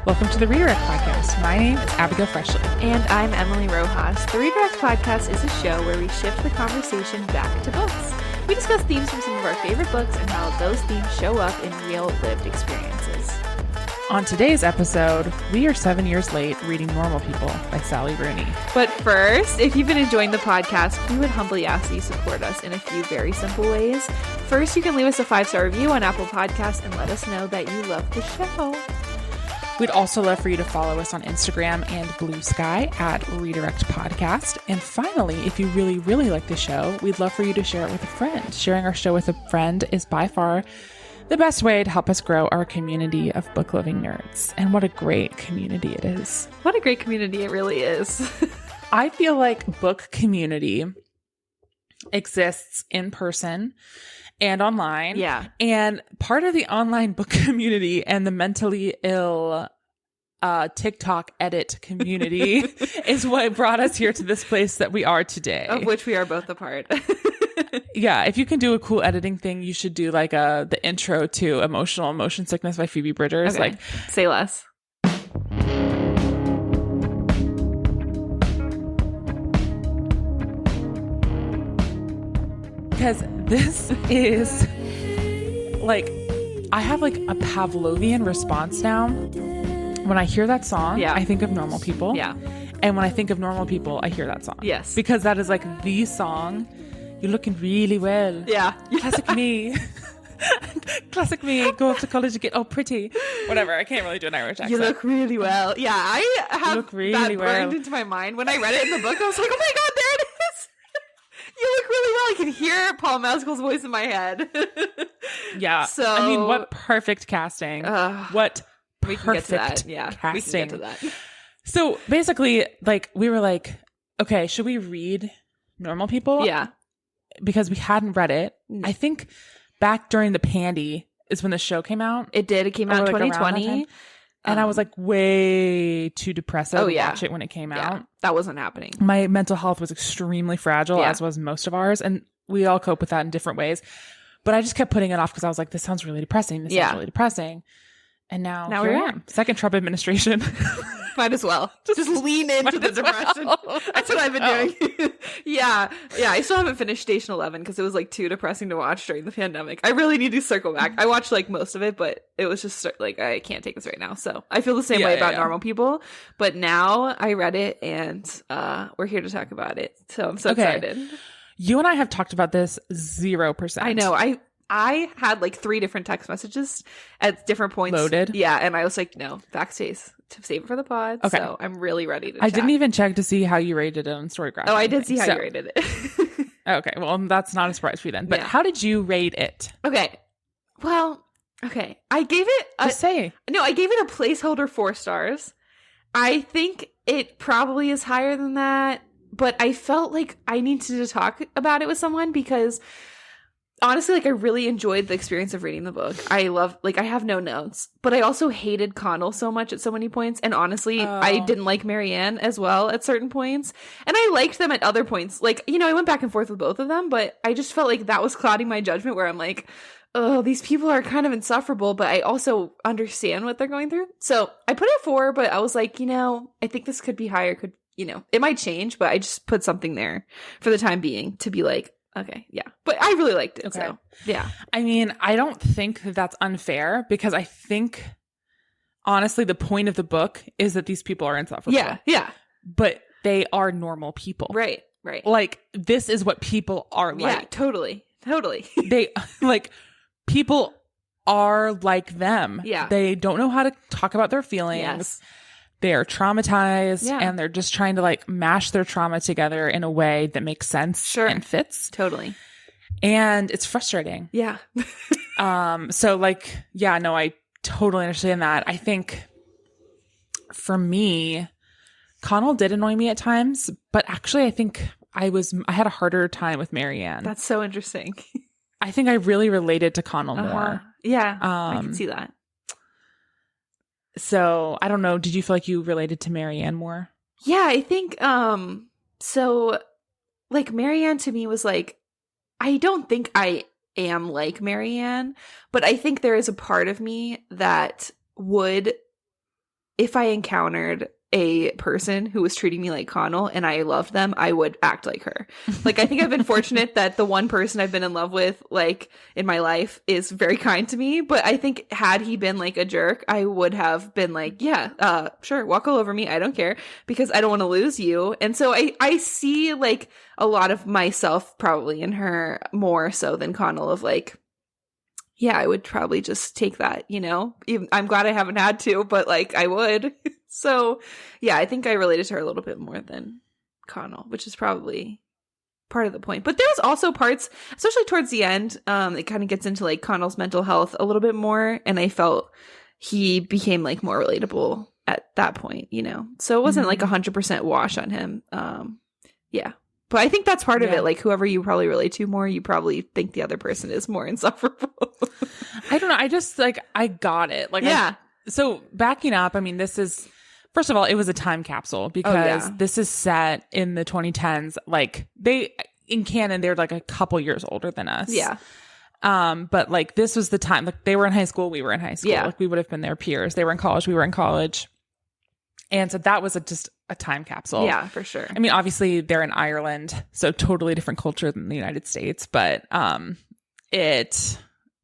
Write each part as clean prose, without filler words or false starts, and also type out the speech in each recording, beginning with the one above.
Welcome to the Redirect Podcast. My name is Abigail Freshley. And I'm Emily Rojas. The Redirect Podcast is a show where we shift the conversation back to books. We discuss themes from some of our favorite books and how those themes show up in real lived experiences. On today's episode, we are 7 years late reading Normal People by Sally Rooney. But first, if you've been enjoying the podcast, we would humbly ask that you support us in a few very simple ways. First, you can leave us a 5-star review on Apple Podcasts and let us know that you love the show. We'd also love for you to follow us on Instagram and Blue Sky at Redirect Podcast. And finally, if you really, really like the show, we'd love for you to share it with a friend. Sharing our show with a friend is by far the best way to help us grow our community of book-loving nerds. And what a great community it is. What a great community it really is. I feel like book community exists in person and online. Yeah. And part of the online book community and the mentally ill TikTok edit community is what brought us here to this place that we are today. Of which we are both a part. Yeah. If you can do a cool editing thing, you should do like the intro to Emotional Motion Sickness by Phoebe Bridgers. Okay. Like, say less. Because this is like, I have like a Pavlovian response now. When I hear that song, yeah. I think of Normal People. Yeah. And when I think of Normal People, I hear that song. Yes. Because that is like the song. You're looking really well. Yeah. Classic me. Classic me. Go off to college and get all pretty. Whatever. I can't really do an Irish accent. You look really well. Yeah, I have look really that burned well into my mind. When I read it in the book, I was like, oh my God, there it is. You look really well. I can hear Paul Mescal's voice in my head. Yeah. So, I mean, what perfect casting. What we can get to that. perfect Yeah, casting. we can get to that. So basically, like, we were like, okay, should we read Normal People? Yeah. Because we hadn't read it. I think back during the Pandy is when the show came out. It did. It came out in like 2020. And I was like way too depressed to yeah. watch it when it came Yeah, out. that wasn't happening. My mental health was extremely fragile, as was most of ours. And we all cope with that in different ways. But I just kept putting it off because I was like, this sounds really depressing. This sounds really depressing. And now here I am. Second Trump administration. Might as well. Just lean into the depression. That's what I've been doing. Yeah. I still haven't finished Station 11 because it was like too depressing to watch during the pandemic. I really need to circle back. I watched like most of it, but it was just like, I can't take this right now. So I feel the same way about Normal People. But now I read it and we're here to talk about it. So I'm so excited. You and I have talked about this 0%. I know. I had like 3 different text messages at different points. Loaded. Yeah. And I was like, no, backspace to save it for the pod. Okay. So I'm really ready to I didn't even check to see how you rated it on Storygraph. Oh, I did see how you rated it. Okay. Well, that's not a surprise for you then. But how did you rate it? Okay. Well, okay. I gave it Just say. No, I gave it a placeholder 4 stars. I think it probably is higher than that. But I felt like I needed to talk about it with someone because honestly, like, I really enjoyed the experience of reading the book. I have no notes, but I also hated Connell so much at so many points. And honestly, I didn't like Marianne as well at certain points. And I liked them at other points. Like, you know, I went back and forth with both of them, but I just felt like that was clouding my judgment where I'm like, oh, these people are kind of insufferable, but I also understand what they're going through. So I put it 4, but I was like, you know, I think this could be higher. You know, it might change, but I just put something there for the time being to be like, okay, yeah. But I really liked it, so yeah. I mean, I don't think that that's unfair because I think, honestly, the point of the book is that these people are insufferable. Yeah. But they are normal people. Right. Like, this is what people are like. Yeah, totally. They, like, people are like them. Yeah. They don't know how to talk about their feelings. Yes. They're traumatized and they're just trying to like mash their trauma together in a way that makes sense and fits. Totally. And it's frustrating. Yeah. So like, yeah, no, I totally understand that. I think for me, Connell did annoy me at times, but actually I think I had a harder time with Marianne. That's so interesting. I think I really related to Connell more. Yeah. I can see that. So I don't know. Did you feel like you related to Marianne more? Yeah, I think so like Marianne to me was like, I don't think I am like Marianne, but I think there is a part of me that would if I encountered a person who was treating me like Connell and I loved them, I would act like her. Like, I think I've been fortunate that the one person I've been in love with, like, in my life is very kind to me. But I think had he been like a jerk, I would have been like, yeah, sure, walk all over me. I don't care, because I don't want to lose you. And so I see like a lot of myself probably in her more so than Connell, of like, yeah, I would probably just take that, you know? I'm glad I haven't had to, but like I would. So yeah, I think I related to her a little bit more than Connell, which is probably part of the point. But there's also parts, especially towards the end, it kind of gets into like Connell's mental health a little bit more. And I felt he became like more relatable at that point, you know? So it wasn't like 100% wash on him. Yeah. But I think that's part of it. Like, whoever you probably relate to more, you probably think the other person is more insufferable. I don't know. I just, like, I got it. Like, yeah. So backing up, I mean, this is, first of all, it was a time capsule because this is set in the 2010s. Like, in canon, they're like a couple years older than us. Yeah. But like, this was the time, like, they were in high school, we were in high school. Yeah. Like, we would have been their peers. They were in college, we were in college. And so that was just a time capsule. Yeah, for sure. I mean, obviously they're in Ireland, so totally different culture than the United States, but it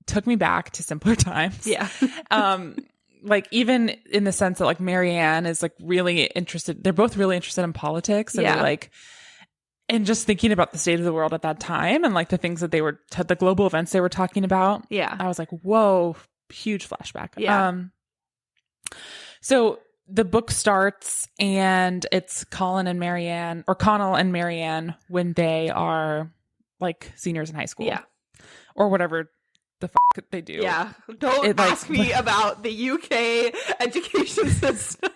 took me back to simpler times. Yeah. Like, even in the sense that like Marianne is like really interested, they're both really interested in politics, and they're like, and just thinking about the state of the world at that time and like the things that they were, the global events they were talking about. Yeah. I was like, whoa, huge flashback. Yeah. So the book starts and it's Connell and Marianne when they are like seniors in high school. Yeah. Or whatever the they do. Yeah. Don't ask me about the UK education system.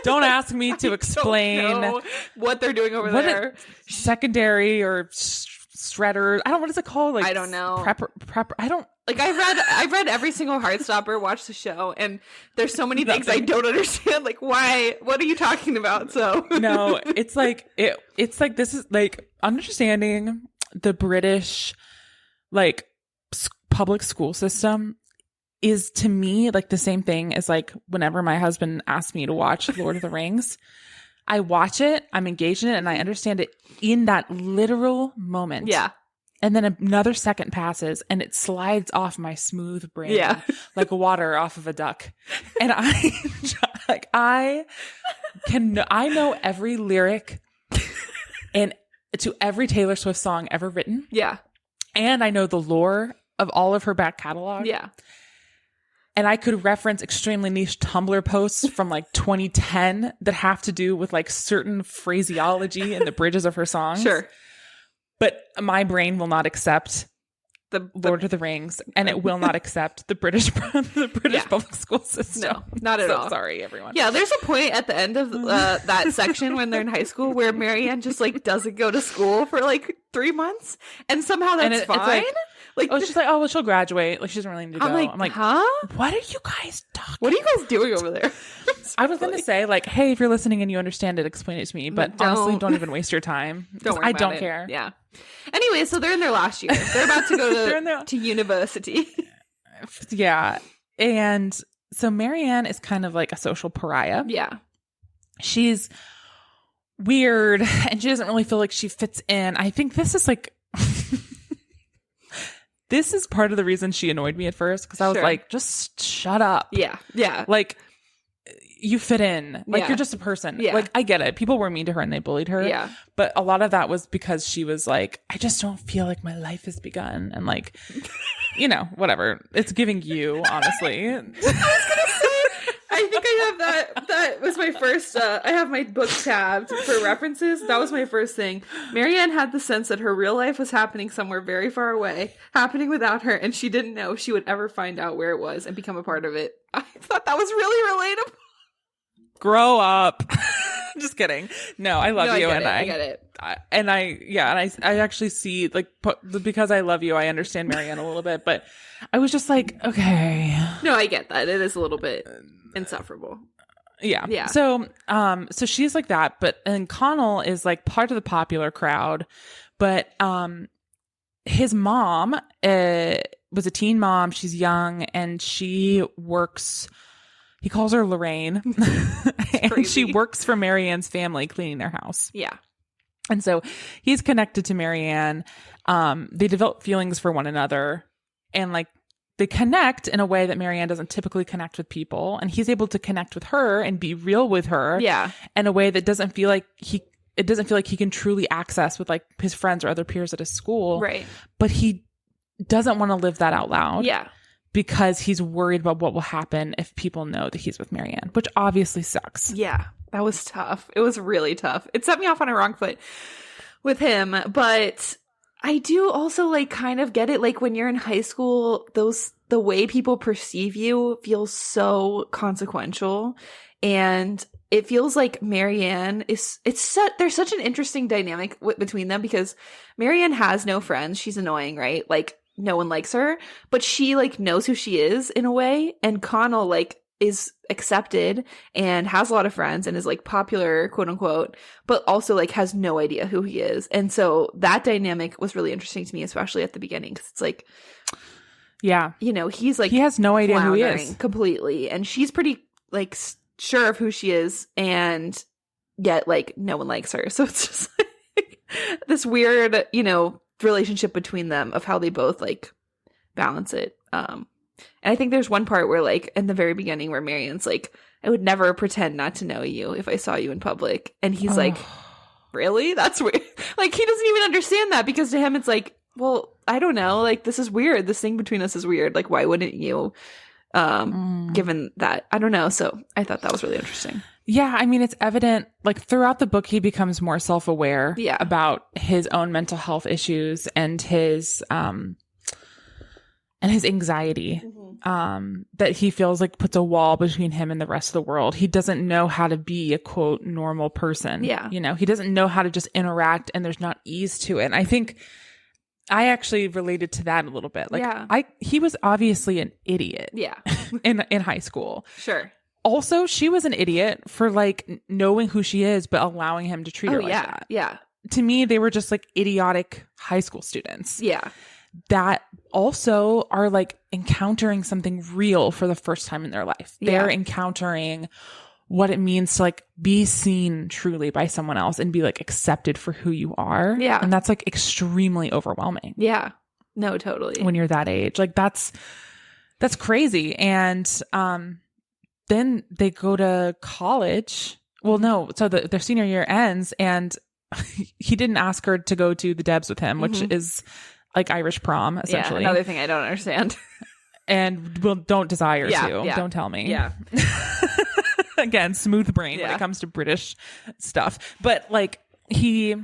Don't ask me to explain what they're doing over there. Secondary or shredder. What is it called? Like, I don't know. Prepper. I don't. Like, I've read every single Heartstopper, watched the show, and there's so many things I don't understand. Like, why? What are you talking about? So no, it's like it's like, this is like understanding the British like public school system is, to me, like the same thing as like whenever my husband asks me to watch Lord of the Rings. I watch it, I'm engaged in it, and I understand it in that literal moment. Yeah. And then another second passes and it slides off my smooth brain like water off of a duck. And I know every lyric and to every Taylor Swift song ever written. Yeah. And I know the lore of all of her back catalog. Yeah. And I could reference extremely niche Tumblr posts from like 2010 that have to do with like certain phraseology in the bridges of her songs. Sure. But my brain will not accept the Lord of the Rings, and it will not accept the British public school system. No, not at all. Sorry, everyone. Yeah, there's a point at the end of that section when they're in high school where Marianne just like doesn't go to school for like 3 months, and somehow that's fine. It's just like, oh, well, she'll graduate. Like, she doesn't really need to go. I'm like, huh? What are you guys talking? What are you guys doing over there? I was going to say, like, hey, if you're listening and you understand it, explain it to me. But honestly, don't even waste your time. I don't care. Yeah. Anyway, so they're in their last year. They're about to go to university. Yeah. And so Marianne is kind of like a social pariah. Yeah. She's weird and she doesn't really feel like she fits in. I think this is like... This is part of the reason she annoyed me at first, because I was like, just shut up. Yeah. Yeah. Like, you fit in. Like, you're just a person. Yeah. Like, I get it. People were mean to her and they bullied her. Yeah. But a lot of that was because she was like, I just don't feel like my life has begun. And like, you know, whatever. It's giving you, honestly. I was going to say, I think I have that was my first, I have my book tabbed for references. That was my first thing. Marianne had the sense that her real life was happening somewhere very far away, happening without her, and she didn't know she would ever find out where it was and become a part of it. I thought that was really relatable. Grow up. Just kidding. No, I love you. I get it. I actually see, like, because I love you, I understand Marianne a little bit, but I was just like, okay. No, I get that. It is a little bit insufferable. Yeah. Yeah. So she's like that, and Connell is like part of the popular crowd, but his mom was a teen mom. She's young and she works. He calls her Lorraine. And she works for Marianne's family cleaning their house. Yeah. And so he's connected to Marianne. They develop feelings for one another, and like they connect in a way that Marianne doesn't typically connect with people. And he's able to connect with her and be real with her. Yeah. In a way that doesn't feel like he can truly access with like his friends or other peers at his school. Right. But he doesn't want to live that out loud. Yeah. Because he's worried about what will happen if people know that he's with Marianne, which obviously sucks. Yeah, that was tough. It was really tough. It set me off on a wrong foot with him, but I do also like kind of get it. Like when you're in high school, the way people perceive you feels so consequential, and it feels like Marianne there's such an interesting dynamic between them, because Marianne has no friends. She's annoying, right? Like, no one likes her, but she like knows who she is in a way, and Connell like is accepted and has a lot of friends and is like popular, quote unquote, but also like has no idea who he is. And so that dynamic was really interesting to me, especially at the beginning, because it's like, yeah, you know, he's like, he has no idea who he is completely, and she's pretty like sure of who she is, and yet like no one likes her. So it's just like this weird, you know, relationship between them of how they both like balance it. And I think there's one part where like in the very beginning where Marianne's like, I would never pretend not to know you if I saw you in public, and he's like, really? That's weird. Like he doesn't even understand that, because to him it's like, well, I don't know, like this is weird, this thing between us is weird, like why wouldn't you, given that, I don't know. So I thought that was really interesting. Yeah, I mean, it's evident, like, throughout the book, he becomes more self-aware about his own mental health issues and his anxiety, that he feels like puts a wall between him and the rest of the world. He doesn't know how to be a, quote, normal person. Yeah. You know, he doesn't know how to just interact, and there's not ease to it. And I think I actually related to that a little bit. Like, he was obviously an idiot. Yeah. in high school. Sure. Also, she was an idiot for like knowing who she is, but allowing him to treat her like that. Yeah. To me, they were just like idiotic high school students. Yeah. That also are like encountering something real for the first time in their life. They're encountering what it means to like be seen truly by someone else and be like accepted for who you are. Yeah. And that's like extremely overwhelming. Yeah. No, totally. When you're that age. Like that's crazy. And then they go to college. Well, no. So their senior year ends, and he didn't ask her to go to the Debs with him, which is like Irish prom, essentially. Yeah, another thing I don't understand. And don't desire to. Yeah. Don't tell me. Yeah. Again, smooth brain when it comes to British stuff. But like he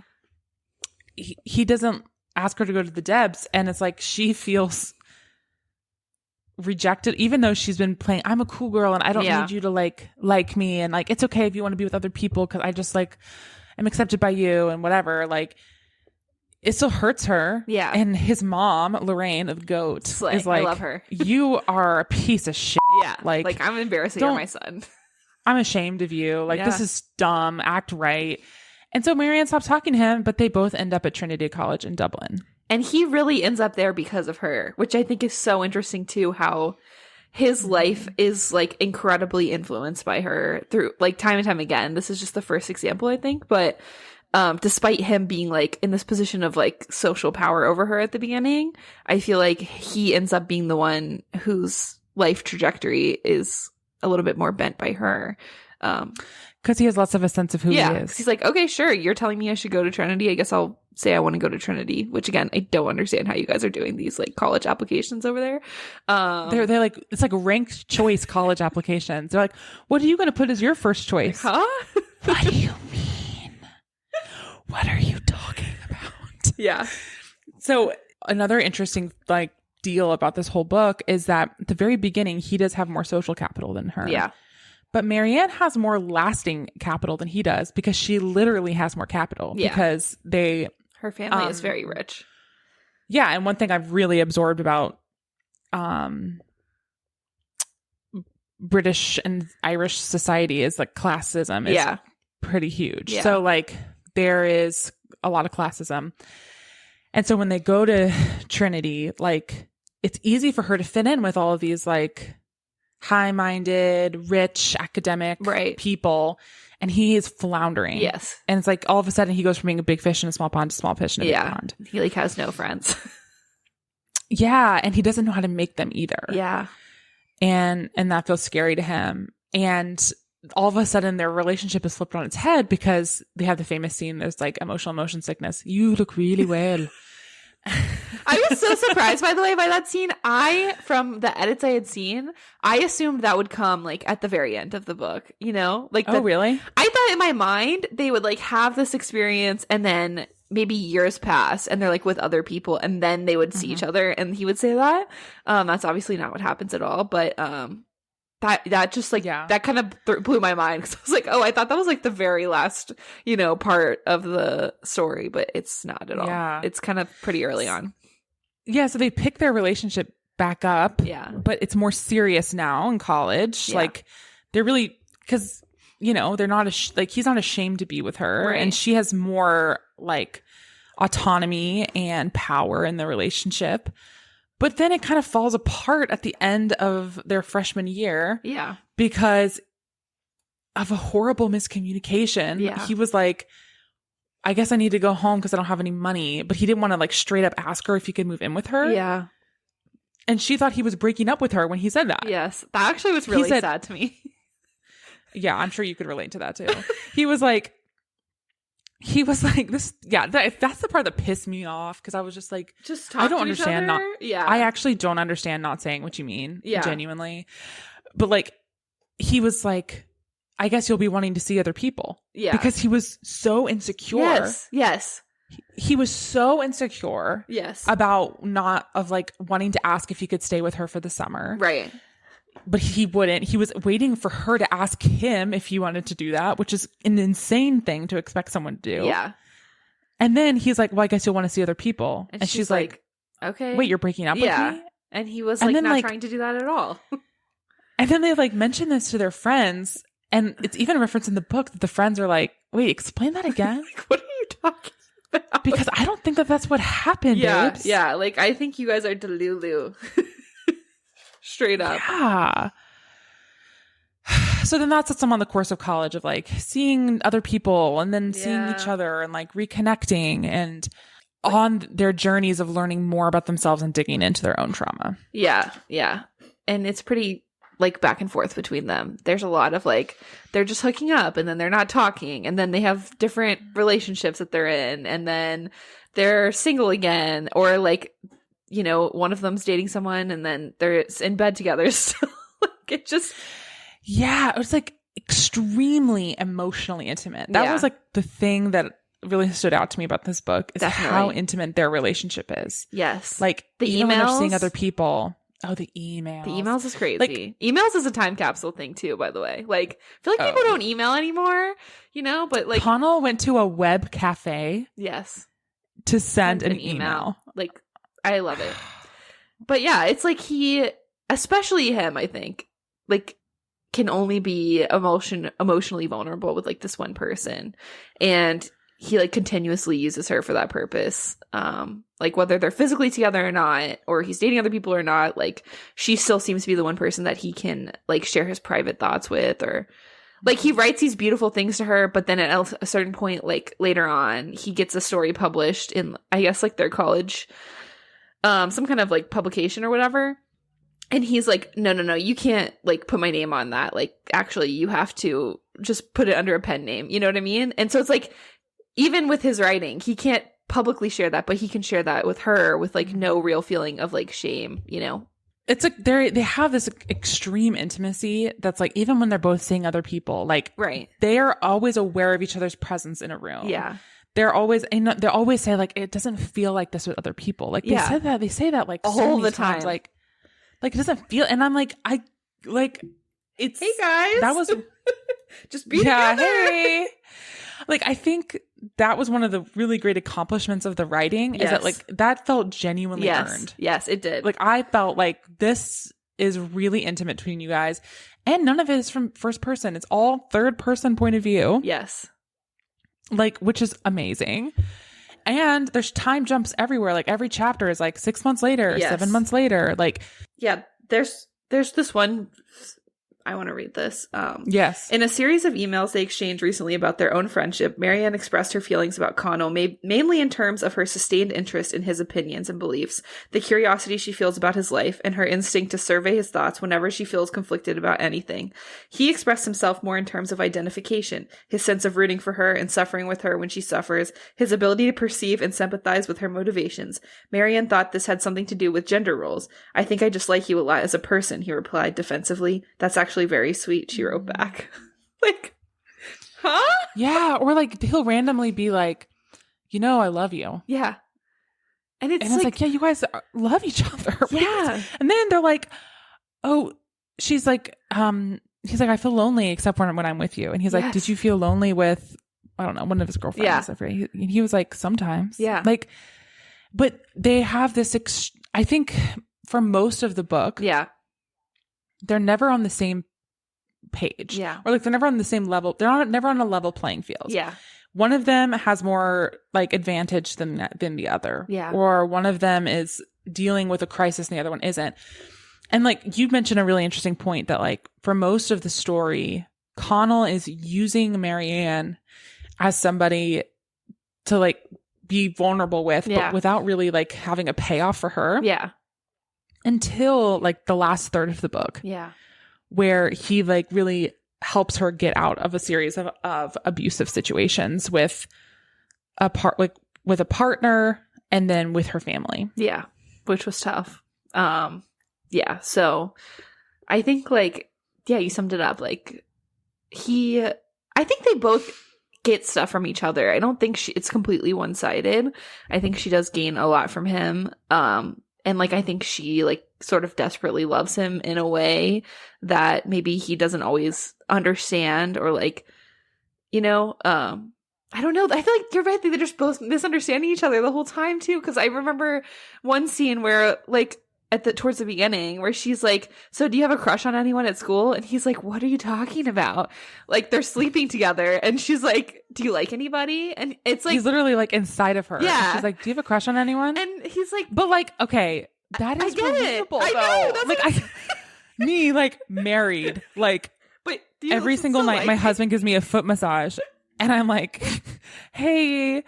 doesn't ask her to go to the Debs, and it's like she feels rejected, even though she's been playing I'm a cool girl and I don't need you to like me, and like it's okay if you want to be with other people because I just like am accepted by you and whatever. Like it still hurts her. Yeah. And his mom, Lorraine of Goat, Slay. is like, I love her. You are a piece of shit. Yeah. Like I'm embarrassing you're my son. I'm ashamed of you. Like this is dumb. Act right. And so Marianne stops talking to him, but they both end up at Trinity College in Dublin. And he really ends up there because of her, which I think is so interesting too, how his life is like incredibly influenced by her through like time and time again. This is just the first example, I think. But despite him being like in this position of like social power over her at the beginning, I feel like he ends up being the one whose life trajectory is a little bit more bent by her. Because he has less of a sense of who he is. He's like, okay, sure, you're telling me I should go to Trinity. I guess I'll say I want to go to Trinity, which again, I don't understand how you guys are doing these like college applications over there. They're like, it's like ranked choice college applications. They're like, what are you going to put as your first choice? Huh? What do you mean? What are you talking about? Yeah. So another interesting like deal about this whole book is that at the very beginning, he does have more social capital than her. Yeah. But Marianne has more lasting capital than he does because she literally has more capital because her family is very rich. Yeah. And one thing I've really absorbed about British and Irish society is like classism is pretty huge. Yeah. So like there is a lot of classism. And so when they go to Trinity, like it's easy for her to fit in with all of these like high-minded, rich, academic Right. people, and he is floundering. Yes. And it's like all of a sudden he goes from being a big fish in a small pond to small fish in a big pond. He like has no friends. Yeah, and he doesn't know how to make them either. Yeah. And that feels scary to him. And all of a sudden their relationship is flipped on its head because they have the famous scene. There's like emotional motion sickness. You look really well. I was so surprised, by the way, by that scene. From the edits I had seen, I assumed that would come like at the very end of the book, you know? Like, oh, really? I thought in my mind they would like have this experience and then maybe years pass and they're like with other people and then they would see each other and he would say that. That's obviously not what happens at all, but that just like that kind of blew my mind because I was like, oh, I thought that was like the very last, you know, part of the story, but it's not at all. Yeah. It's kind of pretty early on. Yeah, so they pick their relationship back up. Yeah. But it's more serious now in college. Yeah. Like they're really, because, you know, they're not, like he's not ashamed to be with her. Right. And she has more like autonomy and power in the relationship. But then it kind of falls apart at the end of their freshman year. Yeah. Because of a horrible miscommunication. Yeah. He was like, I guess I need to go home because I don't have any money. But he didn't want to like straight up ask her if he could move in with her. Yeah. And she thought he was breaking up with her when he said that. Yes. That actually was really sad to me. Yeah, I'm sure you could relate to that too. He was like this. Yeah, that's the part that pissed me off because I was just like, I don't understand. I actually don't understand not saying what you mean. Yeah. Genuinely. But like, he was like, I guess you'll be wanting to see other people. Yeah. Because he was so insecure. Yes. He was so insecure. Yes. About like wanting to ask if he could stay with her for the summer. Right. But he wouldn't. He was waiting for her to ask him if he wanted to do that, which is an insane thing to expect someone to do. Yeah. And then he's like, well, I guess you'll want to see other people. And she's like, okay. Wait, you're breaking up with me? And he was like not trying to do that at all. And then they like mention this to their friends. And it's even a reference in the book that the friends are like, wait, explain that again? Like, what are you talking about? Because I don't think that's what happened, babes. Yeah. Like, I think you guys are delulu. Straight up. Yeah. So then that sets them on the course of college of like seeing other people and then seeing each other and like reconnecting and on their journeys of learning more about themselves and digging into their own trauma. Yeah. Yeah. And it's pretty like back and forth between them. There's a lot of like, they're just hooking up and then they're not talking and then they have different relationships that they're in and then they're single again or like, you know, one of them's dating someone and then they're in bed together. So like it just. Yeah. It was like extremely emotionally intimate. That was like the thing that really stood out to me about this book is how intimate their relationship is. Yes. Like the even emails. when they're seeing other people. Oh, the emails. The emails is crazy. Like, emails is a time capsule thing too, by the way. Like I feel like people don't email anymore, you know, but like Connell went to a web cafe. Yes. To send an email. Like I love it. But yeah, it's like especially him, I think, like can only be emotionally vulnerable with like this one person. And he like continuously uses her for that purpose. Like whether they're physically together or not, or he's dating other people or not, like she still seems to be the one person that he can like share his private thoughts with, or like he writes these beautiful things to her, but then at a certain point, like later on, he gets a story published in, I guess, like their college, some kind of like publication or whatever. And he's like, no, you can't like put my name on that. Like, actually, you have to just put it under a pen name. You know what I mean? And so it's like, even with his writing, he can't publicly share that, but he can share that with her with like no real feeling of like shame, you know? It's like they have this extreme intimacy that's like, even when they're both seeing other people, like, right, they are always aware of each other's presence in a room. Yeah. They always say like, it doesn't feel like this with other people. Like they say that like all the time. Like it doesn't feel, and I'm like, it's, hey guys, that was just be together. Hey. Like, I think that was one of the really great accomplishments of the writing is that like that felt genuinely earned. Yes, it did. Like I felt like this is really intimate between you guys, and none of it is from first person. It's all third person point of view. Yes. Like, which is amazing. And there's time jumps everywhere. Like every chapter is like 6 months later, 7 months later. Like, yeah, there's there's this one, I want to read this. Yes. In a series of emails they exchanged recently about their own friendship, Marianne expressed her feelings about Connell, mainly in terms of her sustained interest in his opinions and beliefs, the curiosity she feels about his life, and her instinct to survey his thoughts whenever she feels conflicted about anything. He expressed himself more in terms of identification, his sense of rooting for her and suffering with her when she suffers, his ability to perceive and sympathize with her motivations. Marianne thought this had something to do with gender roles. I think I just like you a lot as a person, he replied defensively. That's actually very sweet, she wrote back. Like, huh? Yeah, or like he'll randomly be like, I love you. Yeah. And it's like, yeah, you guys love each other. Yeah. And then they're like, oh, she's like, he's like, I feel lonely except when I'm with you. And he's like, did you feel lonely with, I don't know, one of his girlfriends? Yeah. He was like, sometimes. Yeah. Like, but they have this, I think for most of the book. Yeah. They're never on the same page. Yeah. Or like they're never on the same level. They're never on a level playing field. Yeah. One of them has more like advantage than the other. Yeah. Or one of them is dealing with a crisis and the other one isn't. And like you mentioned a really interesting point that like for most of the story, Connell is using Marianne as somebody to like be vulnerable with, but without really like having a payoff for her. Yeah. Until like the last third of the book. Yeah. Where he like really helps her get out of a series of abusive situations with a partner and then with her family. Yeah. Which was tough. Yeah. So I think like, yeah, you summed it up. Like I think they both get stuff from each other. I don't think it's completely one-sided. I think she does gain a lot from him. And, like, I think she, like, sort of desperately loves him in a way that maybe he doesn't always understand or, like, I don't know. I feel like you're right. They're just both misunderstanding each other the whole time, too. Because I remember one scene where, like, towards the beginning where she's like, so do you have a crush on anyone at school? And he's like, what are you talking about? Like, they're sleeping together. And she's like, do you like anybody? And it's like, he's literally like inside of her. Yeah. She's like, do you have a crush on anyone? And he's like, but like, okay, that is relatable, I know. That's like, me, like, married, like, but every single night, my husband gives me a foot massage. And I'm like, hey,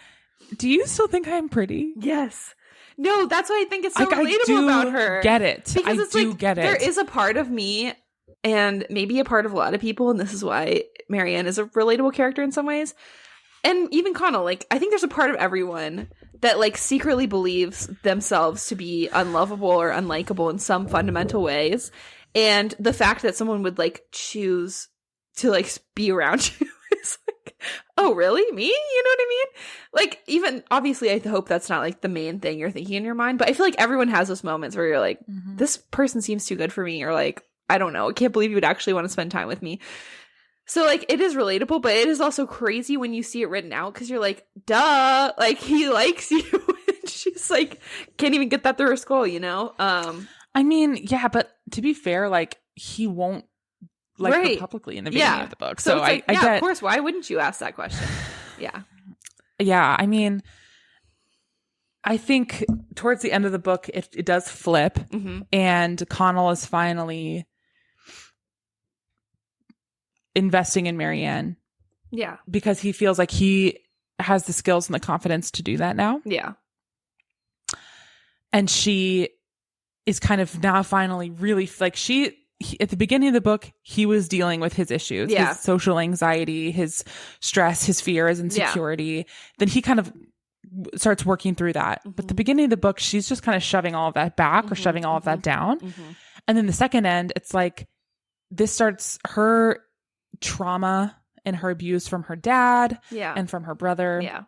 do you still think I'm pretty? Yes. No, that's why I think it's so like, relatable about her. Get it. Because I do get it. There is a part of me, and maybe a part of a lot of people, and this is why Marianne is a relatable character in some ways. And even Connell, like, I think there's a part of everyone that, like, secretly believes themselves to be unlovable or unlikable in some fundamental ways. And the fact that someone would, like, choose to, like, be around you is like, oh, really? Me? You know what I mean? Like, even, obviously, I hope that's not, like, the main thing you're thinking in your mind. But I feel like everyone has those moments where you're like, this person seems too good for me. Or, like, I don't know. I can't believe you would actually want to spend time with me. So, like, it is relatable, but it is also crazy when you see it written out because you're like, duh, like, he likes you. And she's like, can't even get that through her skull, you know? I mean, yeah, but to be fair, like, he won't like her publicly in the beginning of the book. So I get, of course, why wouldn't you ask that question? Yeah. Yeah, I mean, I think towards the end of the book, it does flip, and Connell is finally investing in Marianne. Yeah. Because he feels like he has the skills and the confidence to do that now. Yeah. And she is kind of now finally really, like, at the beginning of the book, he was dealing with his issues, his social anxiety, his stress, his fear, his insecurity. Yeah. Then he kind of starts working through that. But the beginning of the book, she's just kind of shoving all of that back or shoving all of that down. And then the second end, it's like, this starts her trauma and her abuse from her dad and from her brother. Yeah.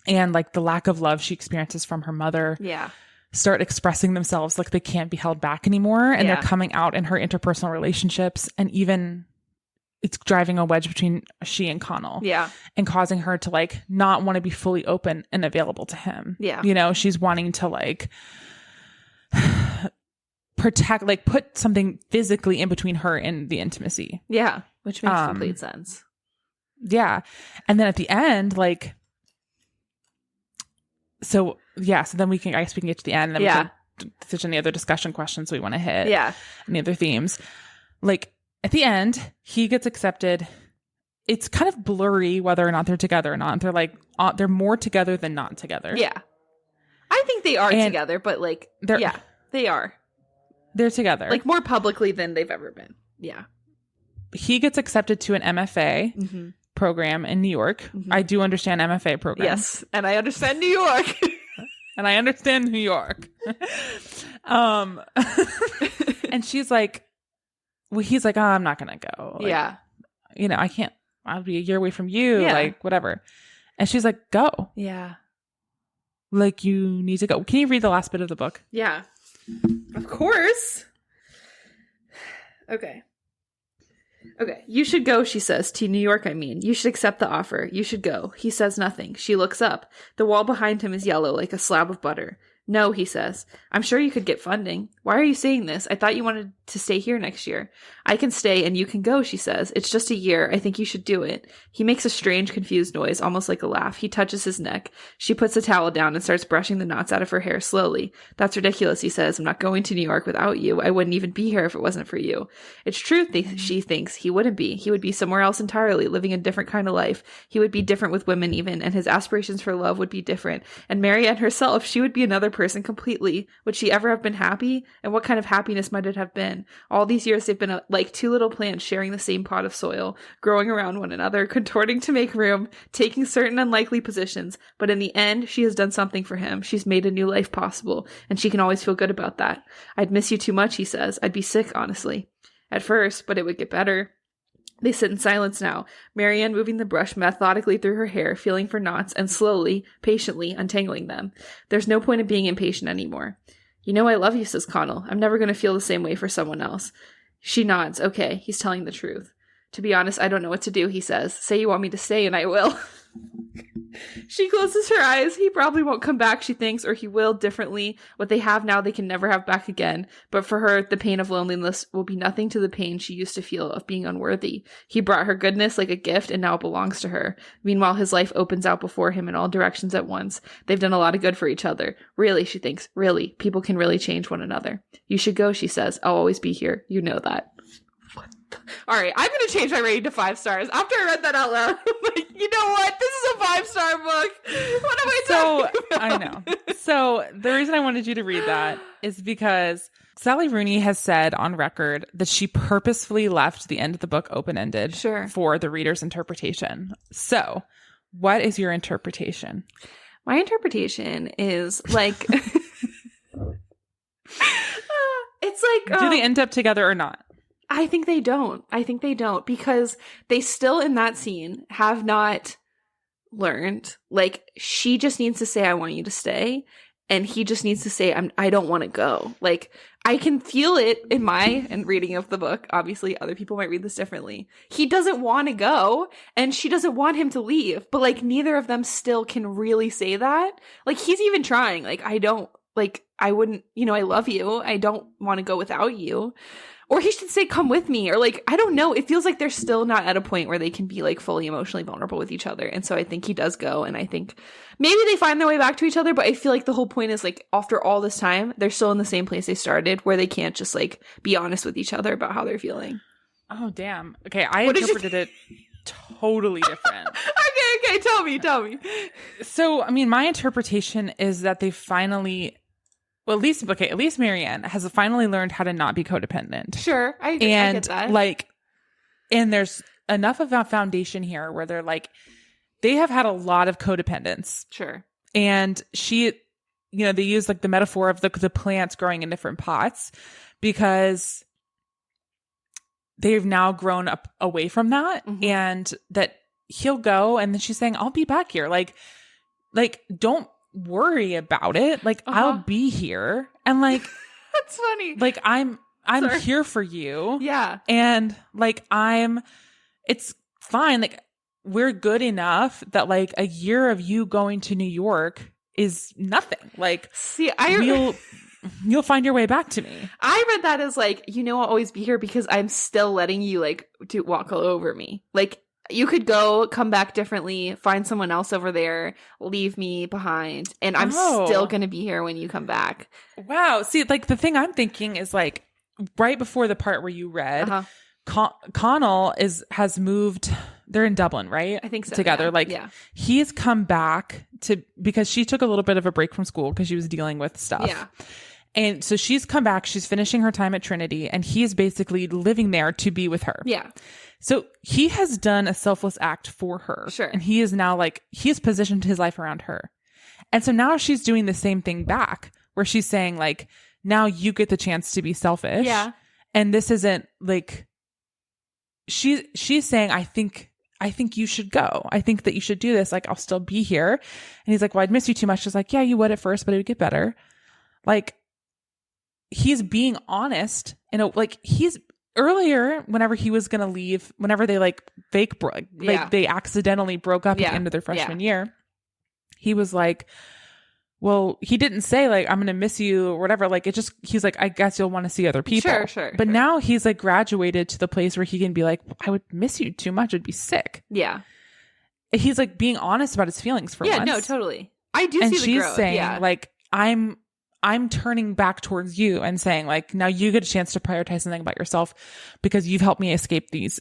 And like the lack of love she experiences from her mother. Yeah. Start expressing themselves like they can't be held back anymore. And they're coming out in her interpersonal relationships. And even it's driving a wedge between she and Connell. Yeah. And causing her to like not want to be fully open and available to him. Yeah. You know, she's wanting to like protect, like put something physically in between her and the intimacy. Yeah. Which makes complete sense. Yeah. And then at the end, like, so then I guess we can get to the end and then we can if there's any other discussion questions we want to hit. Yeah. Any other themes. Like, at the end, he gets accepted. It's kind of blurry whether or not they're together or not. They're like, they're more together than not together. Yeah. I think they are together, but like, yeah, they are. They're together. Like, more publicly than they've ever been. Yeah. He gets accepted to an MFA program in New York. I do understand MFA programs. Yes. And I understand New York. And I understand New York. And she's like, well, he's like, oh, I'm not going to go. Like, yeah. You know, I can't, I'll be a year away from you. Yeah. Like, whatever. And she's like, go. Yeah. Like, you need to go. Can you read the last bit of the book? Yeah. Of course. Okay. You should go, she says. To New York, I mean. You should accept the offer. You should go. He says nothing. She looks up. The wall behind him is yellow, like a slab of butter. No, he says. I'm sure you could get funding. Why are you saying this? I thought you wanted to stay here next year. I can stay and you can go, she says. It's just a year. I think you should do it. He makes a strange, confused noise, almost like a laugh. He touches his neck. She puts the towel down and starts brushing the knots out of her hair slowly. That's ridiculous, he says. I'm not going to New York without you. I wouldn't even be here if it wasn't for you. It's true, she thinks. He wouldn't be. He would be somewhere else entirely, living a different kind of life. He would be different with women even, and his aspirations for love would be different. And Marianne herself, she would be another person completely. Would she ever have been happy? And what kind of happiness might it have been? All these years they've been like two little plants sharing the same pot of soil, growing around one another, contorting to make room, taking certain unlikely positions. But in the end, she has done something for him. She's made a new life possible, and she can always feel good about that. I'd miss you too much, he says. I'd be sick, honestly. At first, but it would get better. They sit in silence now, Marianne moving the brush methodically through her hair, feeling for knots, and slowly, patiently untangling them. There's no point in being impatient anymore. You know I love you, says Connell. I'm never going to feel the same way for someone else. She nods. Okay, he's telling the truth. To be honest, I don't know what to do, he says. Say you want me to stay and I will. She closes her eyes. He probably won't come back, she thinks, or he will differently. What they have now, they can never have back again. But for her, the pain of loneliness will be nothing to the pain she used to feel of being unworthy. He brought her goodness like a gift, and now it belongs to her. Meanwhile, his life opens out before him in all directions at once. They've done a lot of good for each other. Really, she thinks, really, people can really change one another. You should go, she says. I'll always be here. You know that. All right, I'm going to change my rating to 5 stars. After I read that out loud, I'm like, you know what? This is a 5-star book. What am I talking about? I know. So the reason I wanted you to read that is because Sally Rooney has said on record that she purposefully left the end of the book open-ended for the reader's interpretation. So what is your interpretation? My interpretation is like... it's like... do they end up together or not? I think they don't. Because they still in that scene have not learned. Like, she just needs to say, I want you to stay. And he just needs to say, I don't want to go. Like, I can feel it in my reading of the book. Obviously, other people might read this differently. He doesn't want to go, and she doesn't want him to leave. But, like, neither of them still can really say that. Like, he's even trying. Like, I wouldn't, I love you. I don't want to go without you. Or he should say, come with me. Or like, I don't know. It feels like they're still not at a point where they can be like fully emotionally vulnerable with each other. And so I think he does go. And I think maybe they find their way back to each other. But I feel like the whole point is like, after all this time, they're still in the same place they started, where they can't just like be honest with each other about how they're feeling. Oh, damn. Okay. I interpreted it totally different. Okay. Tell me. So, I mean, my interpretation is that they finally... Well, at least Marianne has finally learned how to not be codependent. Sure, I get that. Like, and there's enough of a foundation here where they're like, they have had a lot of codependence. Sure. And she, they use like the metaphor of the plants growing in different pots because they've now grown up away from that, and that he'll go, and then she's saying, I'll be back here. Like, don't worry about it. Like, I'll be here. And like, that's funny. Like, I'm here for you. Yeah. And like, it's fine. Like, we're good enough that like a year of you going to New York is nothing. Like, see, you'll find your way back to me. I read that as like, I'll always be here because I'm still letting you like walk all over me. Like, You could go, come back differently, find someone else over there, leave me behind, and I'm still going to be here when you come back. Wow. See, like the thing I'm thinking is like right before the part where you read, Connell has moved. They're in Dublin, right? I think so. Together. Yeah. Like he's come back because she took a little bit of a break from school because she was dealing with stuff. Yeah. And so she's come back. She's finishing her time at Trinity and he's basically living there to be with her. Yeah. So he has done a selfless act for her. Sure. And he is now like, he has positioned his life around her. And so now she's doing the same thing back where she's saying like, now you get the chance to be selfish. Yeah. And this isn't like, she's saying, I think you should go. I think that you should do this. Like, I'll still be here. And he's like, well, I'd miss you too much. She's like, yeah, you would at first, but it would get better. Like, he's being honest. And like, he's earlier, whenever he was going to leave, whenever they like they accidentally broke up at the end of their freshman year, he was like, well, he didn't say like, I'm going to miss you or whatever. Like he's like, I guess you'll want to see other people. Sure. But now he's like graduated to the place where he can be like, I would miss you too much. I'd be sick. Yeah. He's like being honest about his feelings for once. Yeah, no, totally. I do see the growth. And she's saying like, I'm turning back towards you and saying like, now you get a chance to prioritize something about yourself because you've helped me escape these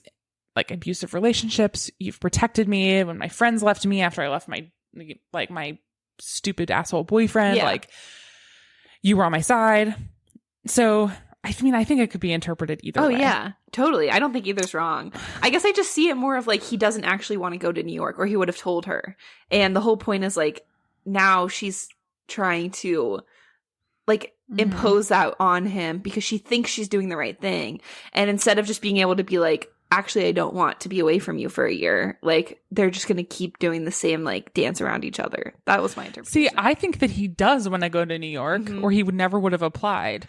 like abusive relationships. You've protected me when my friends left me after I left my stupid asshole boyfriend. Like you were on my side. So I mean, I think it could be interpreted either way. Oh yeah, totally. I don't think either's wrong. I guess I just see it more of like, he doesn't actually want to go to New York or he would have told her. And the whole point is like, now she's trying to like impose that on him because she thinks she's doing the right thing. And instead of just being able to be like, actually, I don't want to be away from you for a year. Like they're just going to keep doing the same, like dance around each other. That was my interpretation. See, I think that he does want to go to New York or he never would have applied.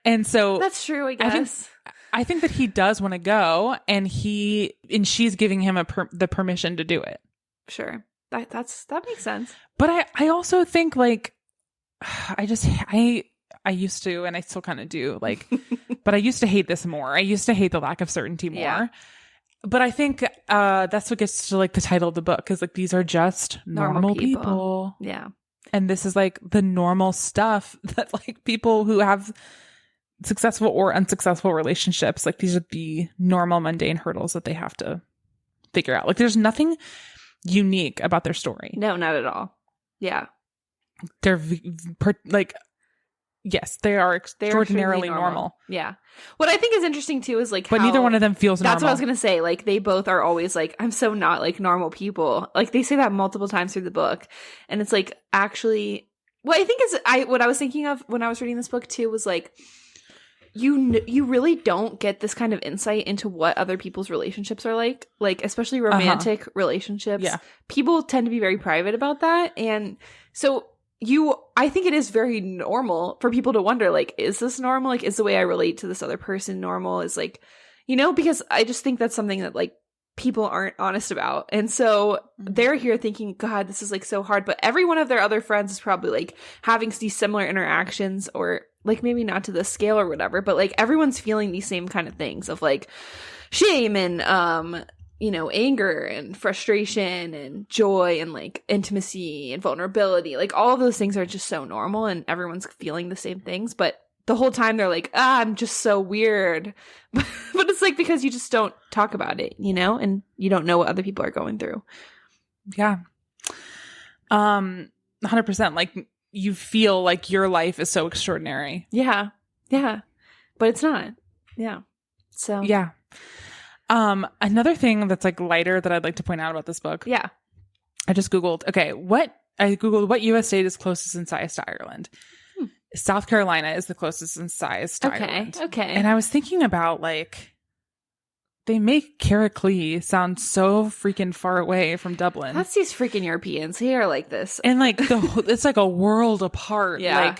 And so that's true, I guess. I think that he does want to go and she's giving him the permission to do it. Sure. That makes sense. But I also think like, I used to, and I still kind of do, like, but I used to hate this more. I used to hate the lack of certainty more. Yeah. But I think that's what gets to like the title of the book is like, these are just normal people. Yeah. And this is like the normal stuff that like people who have successful or unsuccessful relationships, like these are the normal mundane hurdles that they have to figure out. Like there's nothing unique about their story. No, not at all. Yeah. They're like, yes, they are extraordinarily normal. Yeah. What I think is interesting too is like, but neither one of them feels normal. That's what I was going to say. Like they both are always like, I'm so not like normal people. Like they say that multiple times through the book. And it's like, actually, what I think is what I was thinking of when I was reading this book too was like, you really don't get this kind of insight into what other people's relationships are like especially romantic relationships. Yeah. People tend to be very private about that. And so I think it is very normal for people to wonder, like, is this normal? Like, is the way I relate to this other person normal? Is like, because I just think that's something that like people aren't honest about. And so they're here thinking, God, this is like so hard. But every one of their other friends is probably like having these similar interactions or like maybe not to the scale or whatever, but like everyone's feeling these same kind of things of like shame and, anger and frustration and joy and like intimacy and vulnerability. Like all of those things are just so normal and everyone's feeling the same things. But the whole time they're like, I'm just so weird. But it's like because you just don't talk about it, and you don't know what other people are going through. Yeah. 100%. Like you feel like your life is so extraordinary. Yeah. Yeah. But it's not. Yeah. So. Yeah. Another thing that's like lighter that I'd like to point out about this book. Yeah. I just Googled, what U.S. state is closest in size to Ireland? South Carolina is the closest in size to Ireland. Okay. And I was thinking about like, they make Carricklea sound so freaking far away from Dublin. That's these freaking Europeans. They are like this. And like it's like a world apart. Yeah.